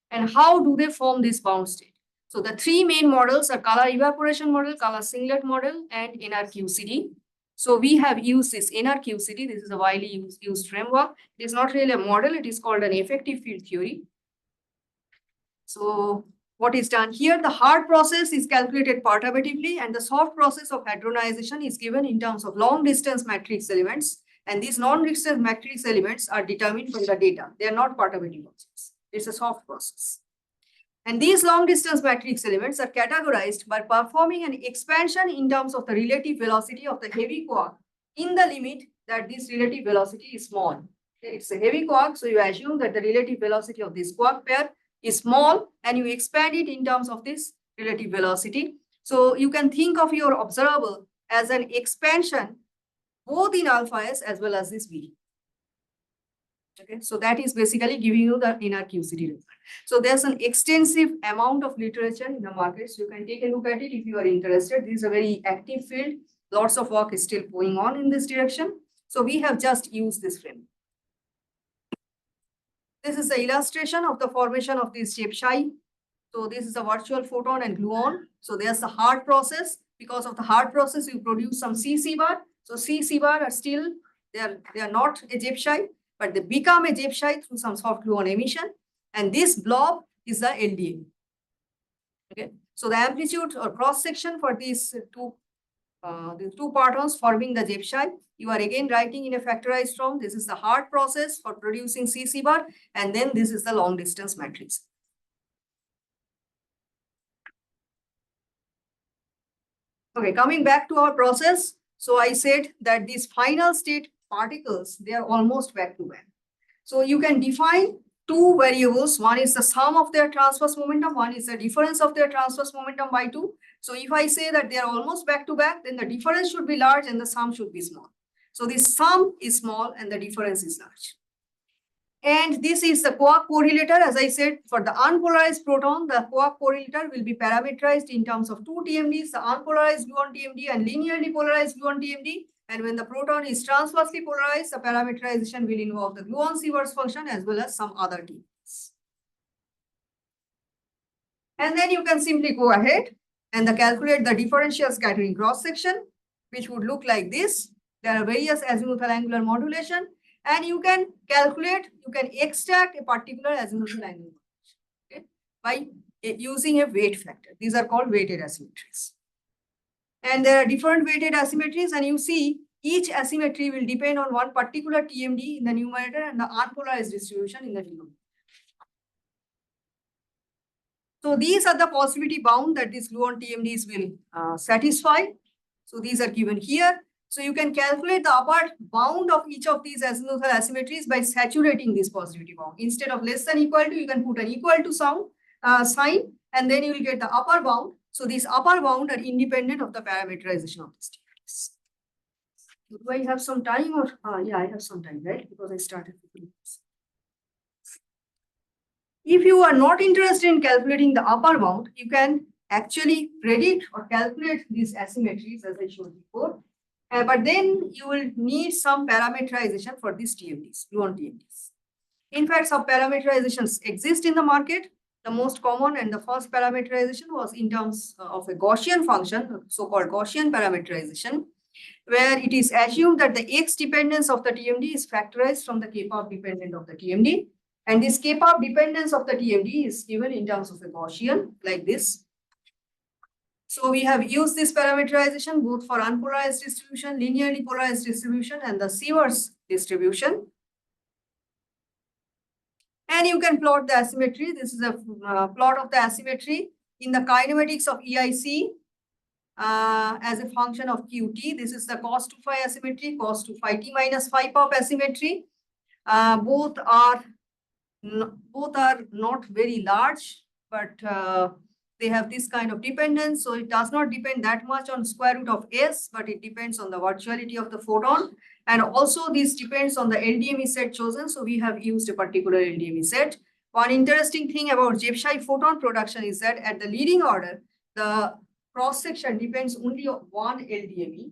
And how do they form this bound state? So the 3 main models are color evaporation model, color singlet model, and NRQCD. So we have used this NRQCD. This is a widely used framework. It is not really a model. It is called an effective field theory. So what is done here? The hard process is calculated perturbatively, and the soft process of hadronization is given in terms of long distance matrix elements. And these long distance matrix elements are determined from the data. They are not perturbative objects. It's a soft process. And these long distance matrix elements are categorized by performing an expansion in terms of the relative velocity of the heavy quark in the limit that this relative velocity is small. It's a heavy quark, so you assume that the relative velocity of this quark pair is small, and you expand it in terms of this relative velocity. So you can think of your observable as an expansion both in alpha s as well as this B. Okay, so that is basically giving you the NRQCD result. So there's an extensive amount of literature in the market. So you can take a look at it if you are interested. This is a very active field. Lots of work is still going on in this direction. So we have just used this framework. This is the illustration of the formation of this gypsum. So this is a virtual photon and gluon. So there's the hard process. Because of the hard process, you produce some C bar. So C bar are still, they are not a gypsum, but they become a gypsum through some soft gluon emission. And this blob is the LDA. Okay. So the amplitude or cross section for these two partons forming the gypsum, you are again writing in a factorized form. This is the hard process for producing C bar, and then this is the long distance matrix. Okay, coming back to our process. So I said that these final state particles, they are almost back to back. So you can define 2 variables. One is the sum of their transverse momentum. One is the difference of their transverse momentum by 2. So if I say that they are almost back to back, then the difference should be large and the sum should be small. So the sum is small and the difference is large. And this is the quark correlator. As I said, for the unpolarized proton, the quark correlator will be parameterized in terms of 2 TMDs, the unpolarized gluon TMD and linearly polarized gluon TMD. And when the proton is transversely polarized, the parameterization will involve the gluon-Sieverts function as well as some other TMDs. And then you can simply go ahead and calculate the differential scattering cross section, which would look like this. There are various azimuthal angular modulation, and you can calculate, you can extract a particular azimuthal angular modulation, okay, by using a weight factor. These are called weighted asymmetries. And there are different weighted asymmetries, and you see each asymmetry will depend on one particular TMD in the numerator and the unpolarized distribution in the denominator. So these are the positivity bound that these gluon TMDs will satisfy. So these are given here. So you can calculate the upper bound of each of these azimuthal asymmetries by saturating this positivity bound. Instead of less than equal to, you can put an equal to sign, and then you will get the upper bound. So these upper bound are independent of the parameterization of this TMDs. Do I have some time or? Yeah, I have some time, right? Because I started with this. If you are not interested in calculating the upper bound, you can actually predict or calculate these asymmetries as I showed before. But then you will need some parameterization for these TMDs, gluon TMDs. In fact, some parameterizations exist in the market. The most common and the first parameterization was in terms of a Gaussian function, so-called Gaussian parameterization, where it is assumed that the x dependence of the TMD is factorized from the k-power dependent of the TMD. And this kappa dependence of the TMD is given in terms of a Gaussian like this. So we have used this parameterization both for unpolarized distribution, linearly polarized distribution, and the Sieverts distribution. And you can plot the asymmetry. This is a plot of the asymmetry in the kinematics of EIC as a function of QT. This is the cos 2 phi asymmetry, cos 2 phi t minus phi pop asymmetry. Both are not very large, but they have this kind of dependence. So it does not depend that much on square root of S, but it depends on the virtuality of the photon. And also this depends on the LDME set chosen. So we have used a particular LDME set. One interesting thing about Jebshai photon production is that at the leading order, the cross section depends only on one LDME.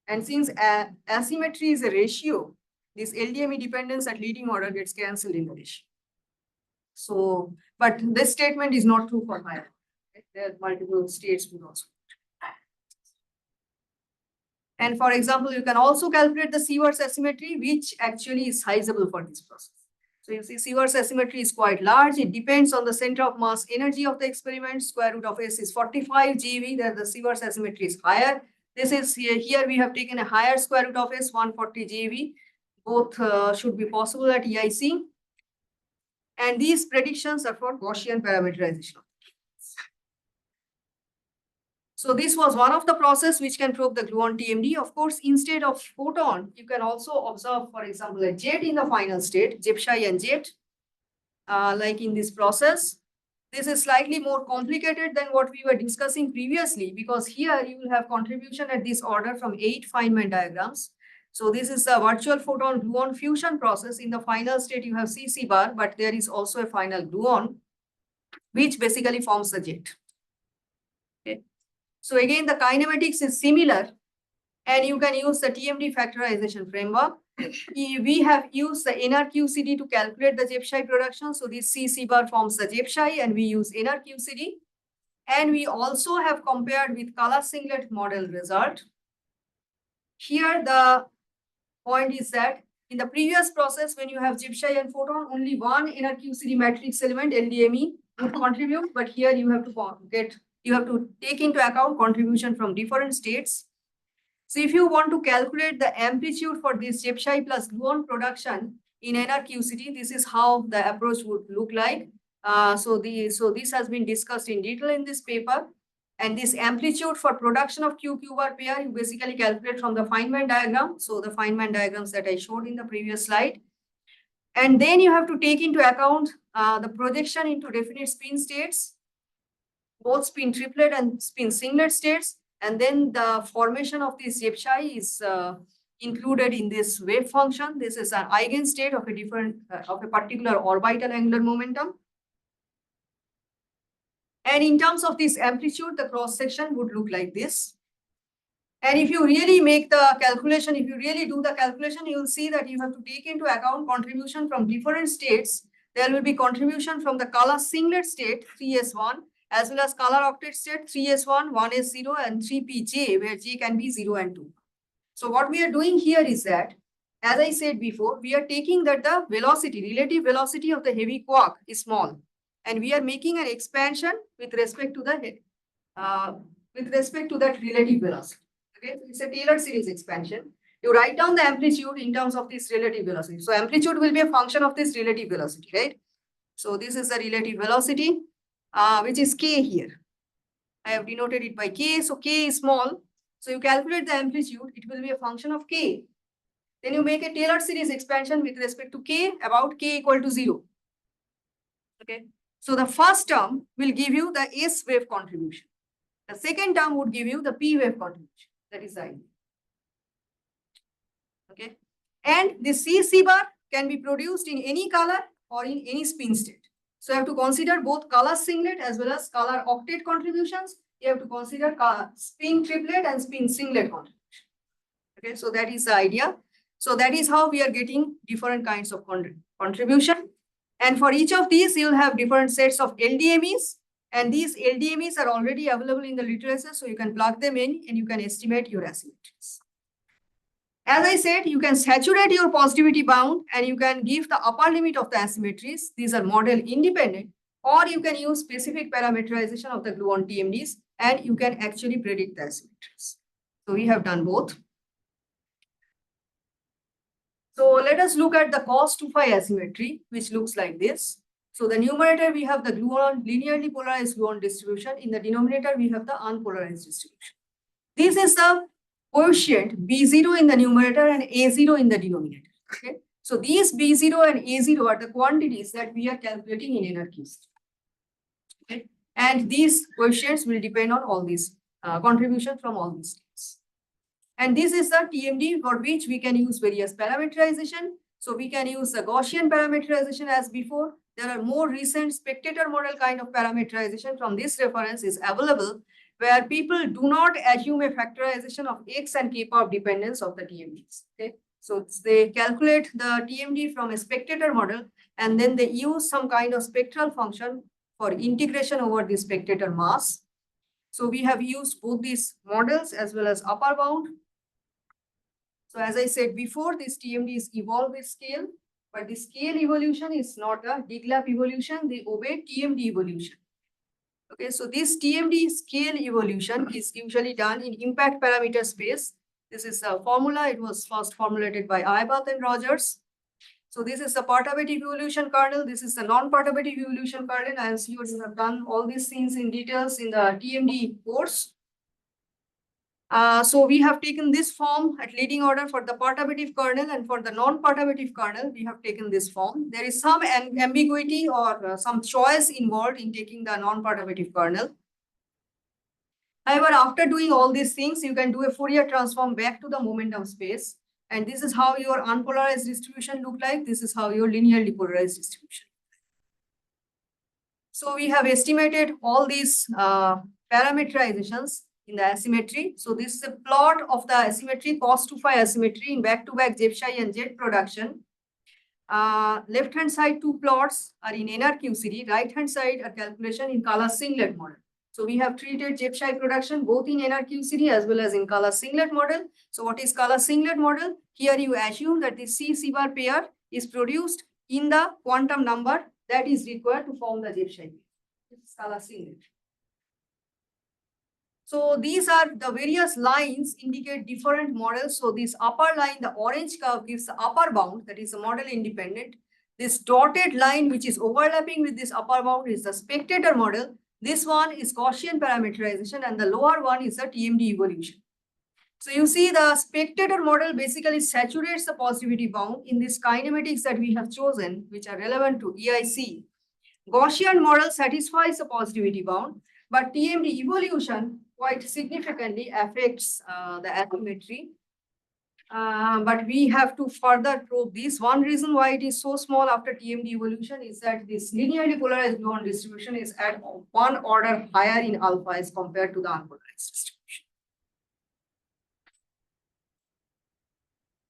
And since asymmetry is a ratio, this LDME dependence at leading order gets cancelled in the ratio. So, but this statement is not true for higher. There are multiple states would also. And for example, you can also calculate the Sieverts asymmetry, which actually is sizable for this process. So you see Sieverts asymmetry is quite large. It depends on the center of mass energy of the experiment. Square root of S is 45 GeV, there the Sieverts asymmetry is higher. This is here we have taken a higher square root of S, 140 GeV. Both should be possible at EIC. And these predictions are for Gaussian parameterization. So this was one of the process which can probe the gluon TMD. Of course, instead of photon, you can also observe, for example, a jet in the final state, Jebshai and jet, like in this process. This is slightly more complicated than what we were discussing previously, because here you will have contribution at this order from 8 Feynman diagrams. So this is the virtual photon gluon fusion process. In the final state, you have CC bar, but there is also a final gluon, which basically forms the jet. Okay. So again, the kinematics is similar, and you can use the TMD factorization framework. We have used the NRQCD to calculate the Jebshai production. So this CC bar forms the Jebshai, and we use NRQCD. And we also have compared with color singlet model result. Here, the point is that in the previous process, when you have Jebshai and photon, only one NRQCD matrix element, LDME, would contribute. But here you have to take into account contribution from different states. So if you want to calculate the amplitude for this Jebshai plus gluon production in NRQCD, this is how the approach would look like. So this has been discussed in detail in this paper. And this amplitude for production of QQ bar pair, you basically calculate from the Feynman diagram. So the Feynman diagrams that I showed in the previous slide. And then you have to take into account the projection into definite spin states, both spin triplet and spin singlet states. And then the formation of this Jebshai is included in this wave function. This is an eigenstate of a particular orbital angular momentum. And in terms of this amplitude, the cross section would look like this. And if you really make the calculation, if you really do the calculation, you will see that you have to take into account contribution from different states. There will be contribution from the color singlet state 3s1, as well as color octet state 3s1, 1s0, and 3pj, where j can be 0 and 2. So what we are doing here is that, as I said before, we are taking that the velocity, relative velocity of the heavy quark is small, and we are making an expansion with respect to that relative velocity. Okay, so it's a Taylor series expansion. You write down the amplitude in terms of this relative velocity. So amplitude will be a function of this relative velocity, right? So this is the relative velocity, which is k here. I have denoted it by k. So k is small. So you calculate the amplitude. It will be a function of k. Then you make a Taylor series expansion with respect to k about k equal to 0. Okay. So the first term will give you the S wave contribution. The second term would give you the P wave contribution. That is the idea. Okay. And the CC bar can be produced in any color or in any spin state. So you have to consider both color singlet as well as color octet contributions. You have to consider spin triplet and spin singlet contribution. Okay. So that is the idea. So that is how we are getting different kinds of contribution. And for each of these, you will have different sets of LDMEs. And these LDMEs are already available in the literature. So you can plug them in and you can estimate your asymmetries. As I said, you can saturate your positivity bound and you can give the upper limit of the asymmetries. These are model independent, or you can use specific parameterization of the gluon TMDs and you can actually predict the asymmetries. So we have done both. So let us look at the cos 2phi asymmetry, which looks like this. So the numerator, we have the gluon linearly polarized gluon distribution. In the denominator, we have the unpolarized distribution. This is the quotient B0 in the numerator and A0 in the denominator. Okay. So these B0 and A0 are the quantities that we are calculating in NRQs. Okay. And these quotients will depend on all these contribution from all these states. And this is the TMD for which we can use various parameterization. So we can use the Gaussian parameterization as before. There are more recent spectator model kind of parameterization from this reference is available, where people do not assume a factorization of X and K power dependence of the TMDs. Okay. So they calculate the TMD from a spectator model and then they use some kind of spectral function for integration over the spectator mass. So we have used both these models as well as upper bound. So as I said before, this TMD is evolved with scale, but the scale evolution is not a Diglap evolution. They obey TMD evolution. Okay, so this TMD scale evolution is usually done in impact parameter space. This is a formula. It was first formulated by Aybath and Rogers. So this is the perturbative evolution kernel. This is the non-perturbative evolution kernel. I am sure you have done all these things in details in the TMD course. So we have taken this form at leading order for the perturbative kernel, and for the non-perturbative kernel, we have taken this form. There is some ambiguity or some choice involved in taking the non-perturbative kernel. However, after doing all these things, you can do a Fourier transform back to the momentum space. And this is how your unpolarized distribution look like. This is how your linearly polarized distribution. So we have estimated all these parameterizations in the asymmetry. So this is a plot of the asymmetry, cos 2phi asymmetry in back-to-back Jebshai and Jet production. Left-hand side two plots are in NRQCD, right-hand side a calculation in color singlet model. So we have treated Jebshai production both in NRQCD as well as in color singlet model. So what is color singlet model? Here you assume that the C bar pair is produced in the quantum number that is required to form the Jebshai. It's color singlet. So these are the various lines indicate different models. So this upper line, the orange curve gives the upper bound, that is a model independent. This dotted line, which is overlapping with this upper bound, is the spectator model. This one is Gaussian parameterization and the lower one is the TMD evolution. So you see the spectator model basically saturates the positivity bound in these kinematics that we have chosen, which are relevant to EIC. Gaussian model satisfies the positivity bound, but TMD evolution quite significantly affects the asymmetry. But we have to further probe this. One reason why it is so small after TMD evolution is that this linearly polarized gluon distribution is at one order higher in alpha as compared to the unpolarized distribution.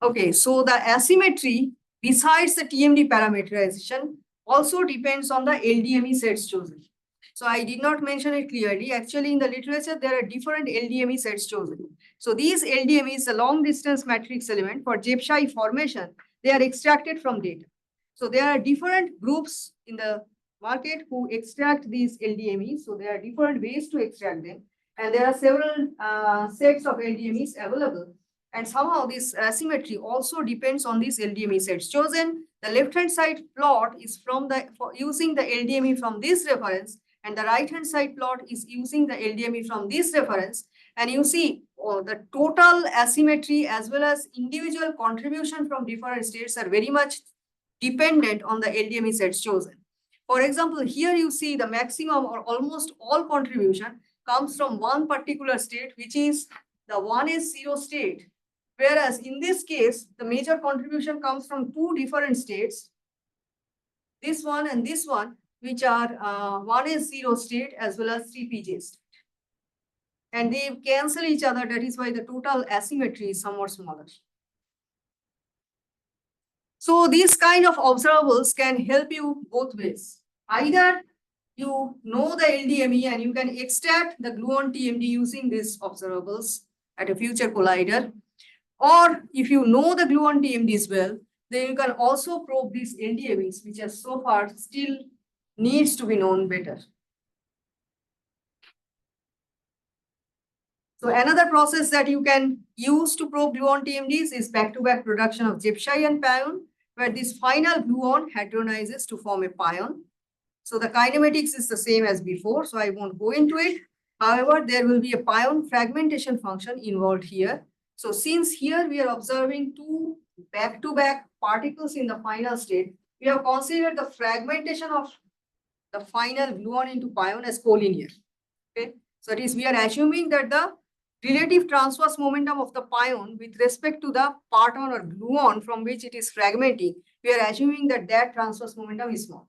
Okay, so the asymmetry, besides the TMD parameterization, also depends on the LDME sets chosen. So I did not mention it clearly. Actually, in the literature, there are different LDME sets chosen. So these LDMEs, the long distance matrix element for Jebshai formation, they are extracted from data. So there are different groups in the market who extract these LDMEs. So there are different ways to extract them. And there are several sets of LDMEs available. And somehow this asymmetry also depends on these LDME sets chosen. The left-hand side plot is from using the LDME from this reference, and the right-hand side plot is using the LDME from this reference. And you see the total asymmetry as well as individual contribution from different states are very much dependent on the LDME sets chosen. For example, here you see the maximum or almost all contribution comes from one particular state, which is the 1s0 state. Whereas in this case, the major contribution comes from two different states, this one and this one, which are 1s0 state as well as 3pj state. And they cancel each other. That is why the total asymmetry is somewhat smaller. So these kind of observables can help you both ways. Either you know the LDME and you can extract the gluon TMD using these observables at a future collider. Or if you know the gluon TMDs well, then you can also probe these NDMEs, which are so far still needs to be known better. So another process that you can use to probe gluon TMDs is back-to-back production of gypsy and pion, where this final gluon hadronizes to form a pion. So the kinematics is the same as before, so I won't go into it. However, there will be a pion fragmentation function involved here. So since here we are observing two back-to-back particles in the final state, we have considered the fragmentation of the final gluon into pion as collinear. Okay, so it is we are assuming that the relative transverse momentum of the pion with respect to the parton or gluon from which it is fragmenting, we are assuming that that transverse momentum is small.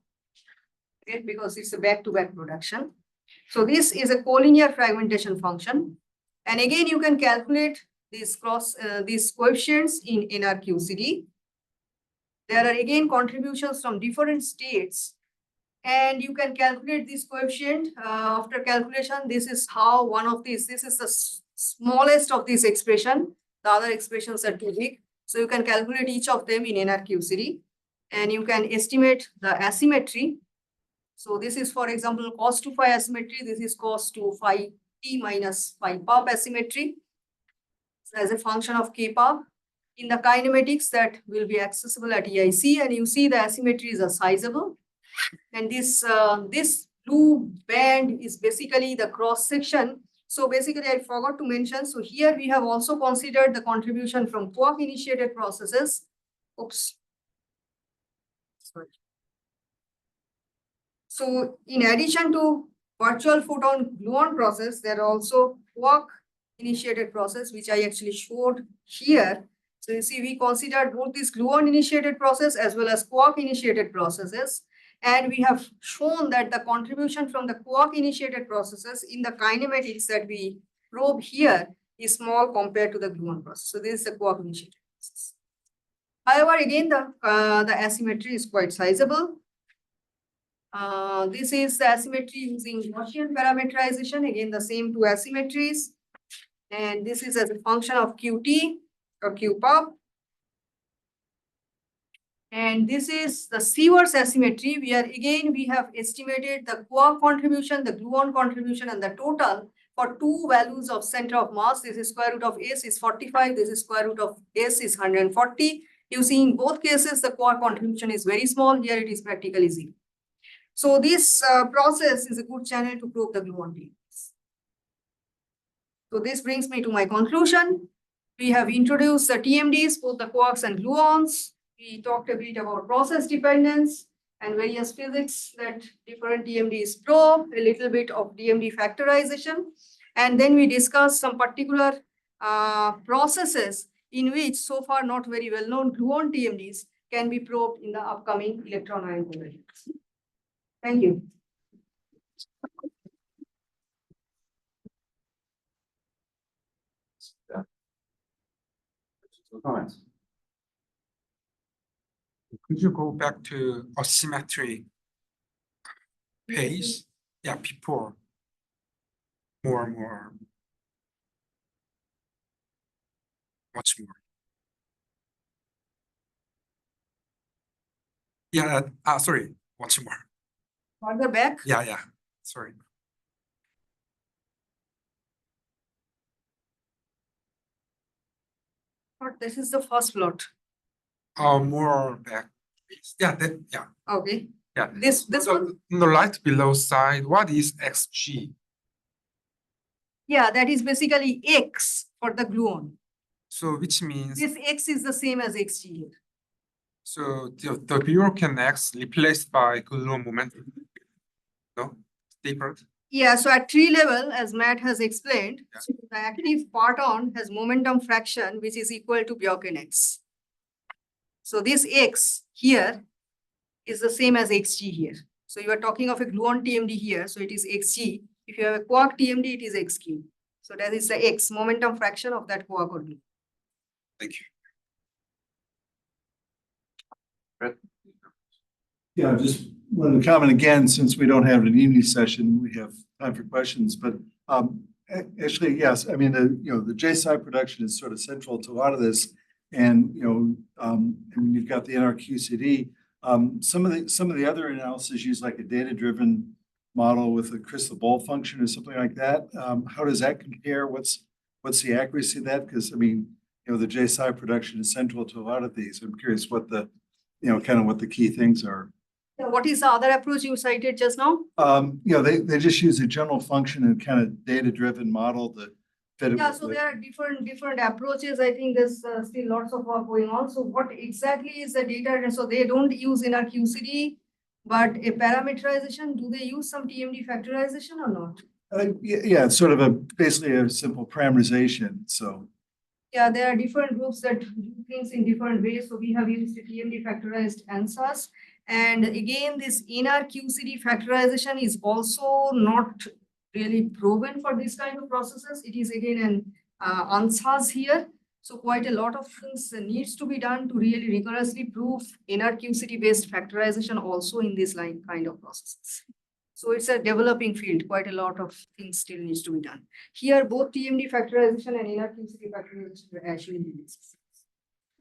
Okay, because it's a back-to-back production. So this is a collinear fragmentation function. And again, you can calculate these coefficients in NRQCD. There are again contributions from different states. And you can calculate this coefficient. After calculation, this is how one of these, this is the smallest of this expression. The other expressions are too big. So you can calculate each of them in NRQCD. And you can estimate the asymmetry. So this is, for example, cos 2 phi asymmetry. This is cos 2 phi t minus phi pub asymmetry. So as a function of k pub in the kinematics that will be accessible at EIC, and you see the asymmetries are sizable. And this blue band is basically the cross section. So basically, I forgot to mention. So here we have also considered the contribution from quark initiated processes. Oops. Sorry. So in addition to virtual photon gluon process, there are also quark initiated process, which I actually showed here. So you see, we considered both this gluon initiated process as well as quark initiated processes. And we have shown that the contribution from the quark initiated processes in the kinematics that we probe here is small compared to the gluon process. So this is the quark initiated process. However, again, the asymmetry is quite sizable. This is the asymmetry using Gaussian parametrization. Again, the same two asymmetries. And this is as a function of QT or Q pub. And this is the Sieverts asymmetry, where again we have estimated the quark contribution, the gluon contribution, and the total for two values of center of mass. This is square root of S is 45. This is square root of S is 140. You see, in both cases, the quark contribution is very small. Here it is practically zero. So this process is a good channel to probe the gluon TMDs. So this brings me to my conclusion. We have introduced the TMDs, both the quarks and gluons. We talked a bit about process dependence and various physics that different TMDs probe, a little bit of DMD factorization. And then we discussed some particular processes in which so far not very well known gluon TMDs can be probed in the upcoming electron ion convergence. Thank you. Comments? Could you go back to asymmetry page? Yeah, before. More. Much more. Yeah, sorry, much more. Further back. Yeah, sorry. This is the first plot. More back. Yeah, yeah. Okay. Yeah. This one. On the right below side, what is XG? Yeah, that is basically X for the gluon. So which means This X is the same as XG here. so the viewer can X replaced by gluon momentum. No, different. Yeah, so at tree level, as Matt has explained, Yeah. so the active parton has momentum fraction, which is equal to Bjorken X. So this X here is the same as XG here. So you are talking of a gluon TMD here, so it is XG. If you have a quark TMD, it is XQ. So that is the X, momentum fraction of that quark or gluon. Thank you. Yeah, I just wanted to comment again, since we don't have an evening session, we have time for questions, but Actually, yes. I mean, the JSI production is sort of central to a lot of this. And, and you've got the NRQCD. Some of the other analysis use like a data-driven model with a crystal ball function or something like that. How does that compare? What's the accuracy of that? Because I mean, the JSI production is central to a lot of these. I'm curious what the, kind of what the key things are. What is the other approach you cited just now? They just use a general function and kind of data-driven model to fit it. Yeah, with so the- there are different approaches. I think there's still lots of work going on. So what exactly is the data? So they don't use in our QCD, but a parameterization, do they use some TMD factorization or not? Yeah, it's sort of basically a simple parameterization. So Yeah, there are different groups that do things in different ways. So we have used the TMD factorized answers. And again, this inner QCD factorization is also not really proven for this kind of processes. It is again an answers here. So quite a lot of things needs to be done to really rigorously prove inner QCD based factorization also in this kind of processes. So it's a developing field. Quite a lot of things still needs to be done. Here, both TMD factorization and inner QCD factorization are actually in this.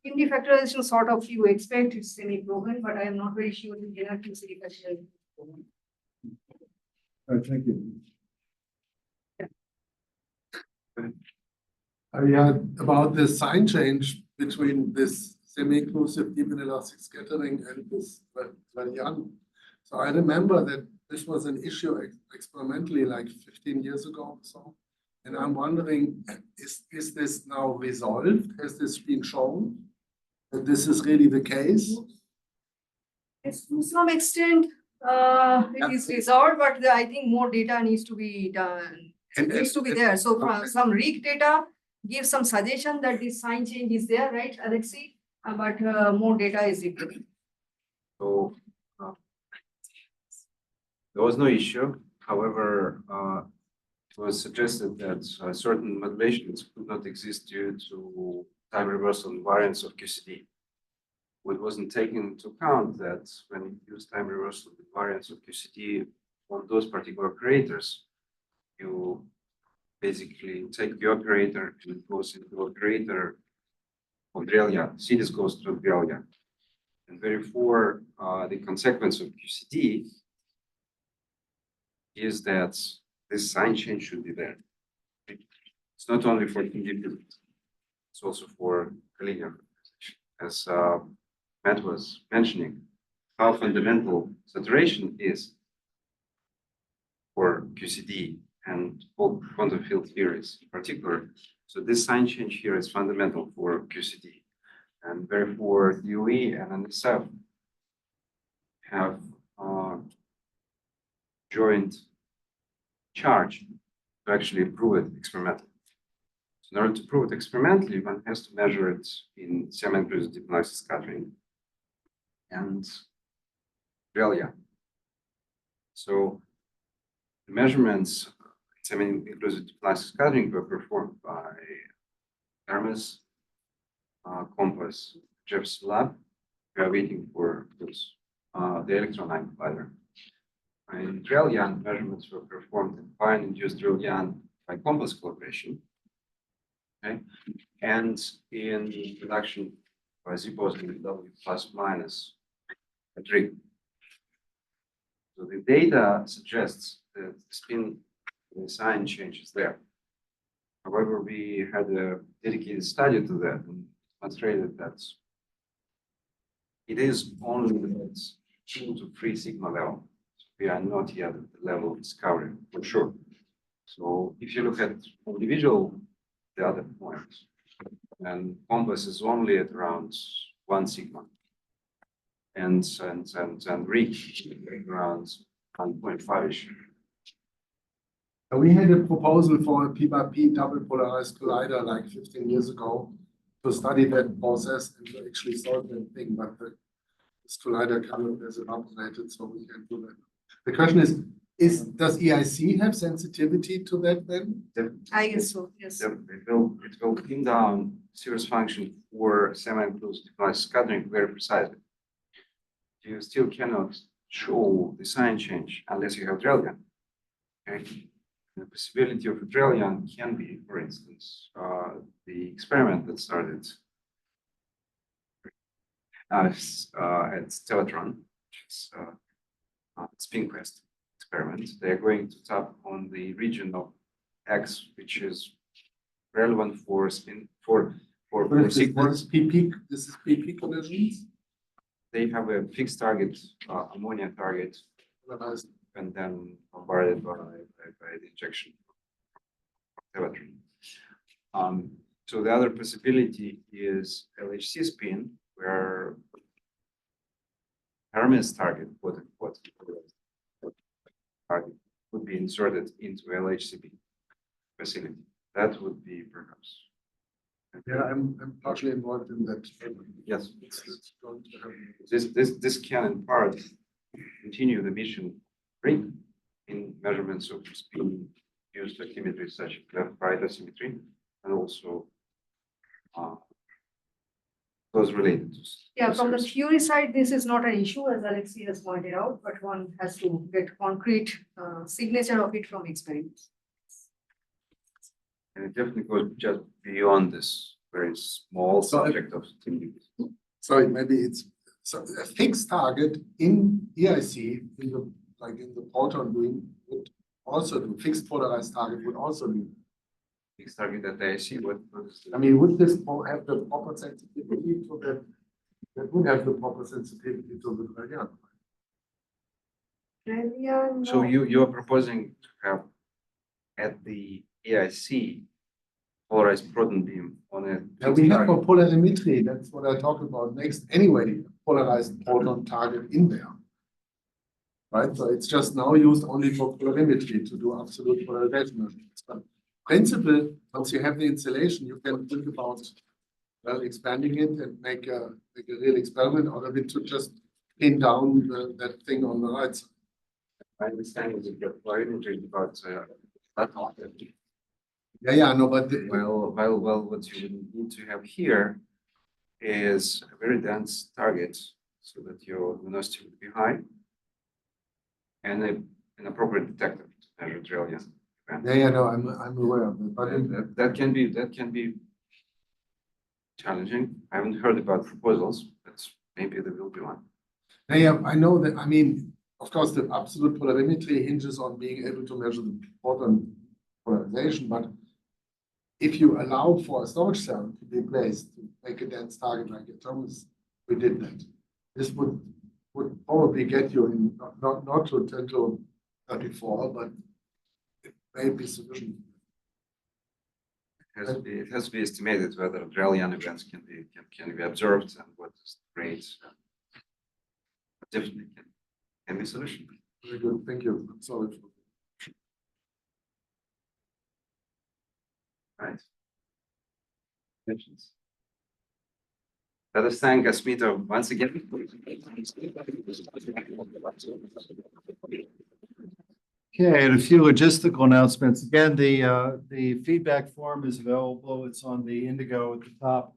TMD factorization sort of you expect it's semi-proven, but I am not very sure the inner QCD factorization. thank you. Yeah, about the sign change between this semi-inclusive deep inelastic scattering and this Radian. So I remember that this was an issue experimentally like 15 years ago or so. And I'm wondering, is this now resolved? Has this been shown that this is really the case? It's to some extent, it is resolved, but I think more data needs to be done. It needs to be there. So some RIG data gives some suggestion that this sign change is there, right, Alexei? But more data is required. So there was no issue. However, it was suggested that certain modulations could not exist due to time reversal invariance of QCD. What wasn't taken into account that when you use time reversal invariance of QCD on those particular operators, you basically take the operator and it goes into the operator of Drelya. Series goes to Drelya. And therefore, the consequence of QCD is that this sign change should be there. It's not only for independent, it's also for collinear, as Matt was mentioning, how fundamental saturation is for QCD and all quantum field theories in particular. So this sign change here is fundamental for QCD. And therefore, DOE and NSF have joined charge to actually prove it experimentally. So in order to prove it experimentally, one has to measure it in semi-inclusive deep inelastic scattering and Drelya. So the measurements in semi-inclusive deep inelastic scattering were performed by Hermes, Compass, Jeff's lab. We are waiting for this, the electron amplifier. In Drelyan, measurements were performed in fine-induced Drelyan by Compass collaboration. Okay, and in reduction by Z positive W plus minus at RIG. So the data suggests that the spin sign change is there. However, we had a dedicated study to that and demonstrated that it is only at 2 to 3 sigma level. So we are not yet at the level of discovery for sure. So if you look at individual the other points, and Compass is only at around 1 sigma, and reach around 1.5-ish. We had a proposal for a P-by-P double polarized collider like 15 years ago to study that process and to actually solve that thing, but this collider kind of is evaporated, so we can't do that. The question is does EIC have sensitivity to that then? I guess so, yes. It will pin down series function for semi-inclusive deep inelastic scattering very precisely. You still cannot show the sign change unless you have Drelya. Okay. The possibility of Adrelian can be, for instance, the experiment that started at Teletron, which is spin quest experiment. They're going to tap on the region of X, which is relevant for spin for sequence. This is PP collisions. They have a fixed target, ammonia target, and then bombarded by the injection of Teletron. So the other possibility is LHC spin, where Hermes target, what target would be inserted into LHCb facility. That would be perhaps. Yeah, I'm partially involved in that. Yes. It's going to happen. This can in part continue the mission ring in measurements of spin used oximetry such as left-right asymmetry, and also those related to. Yeah, from the theory side, this is not an issue, as Alexei has pointed out, but one has to get concrete signature of it from experiments. And it definitely goes just beyond this very small subject of activity. Sorry, maybe it's so a fixed target in EIC in the proton beam would also do fixed polarized target would also do. Fixed target that I see what. I mean, would this have the proper sensitivity to that? That would have the proper sensitivity to the gradient. So you're proposing to have at the EIC polarized proton beam on a. Yeah, we have for polarimetry. That's what I talk about next. Anyway, polarized proton target in there. Right, so it's just now used only for polarimetry to do absolute polarization measurements. But principle, once you have the installation, you can think about well expanding it and make a real experiment out of it to just pin down that thing on the right side. My understanding is that polarimetry is about that not. Yeah, no, but Well, what you need to have here is a very dense target so that your luminosity would be high and an appropriate detector to measure trillion. yeah, no, I'm aware of it, but That can be challenging. I haven't heard about proposals, but maybe there will be one. yeah, I know that. I mean, of course, the absolute polarimetry hinges on being able to measure the proton polarization, but if you allow for a storage cell to be placed to make a dense target like a Thomas, we did that. This would probably get you in not to 10 to 34, but it may be sufficient. It has to be estimated whether Drellian events can be observed and what is the rate. But definitely can be a solution. Very good, thank you. I'm sorry. Right. Questions? Let us thank Asmita once again. Okay, and a few logistical announcements. Again, the feedback form is available. It's on the Indigo at the top.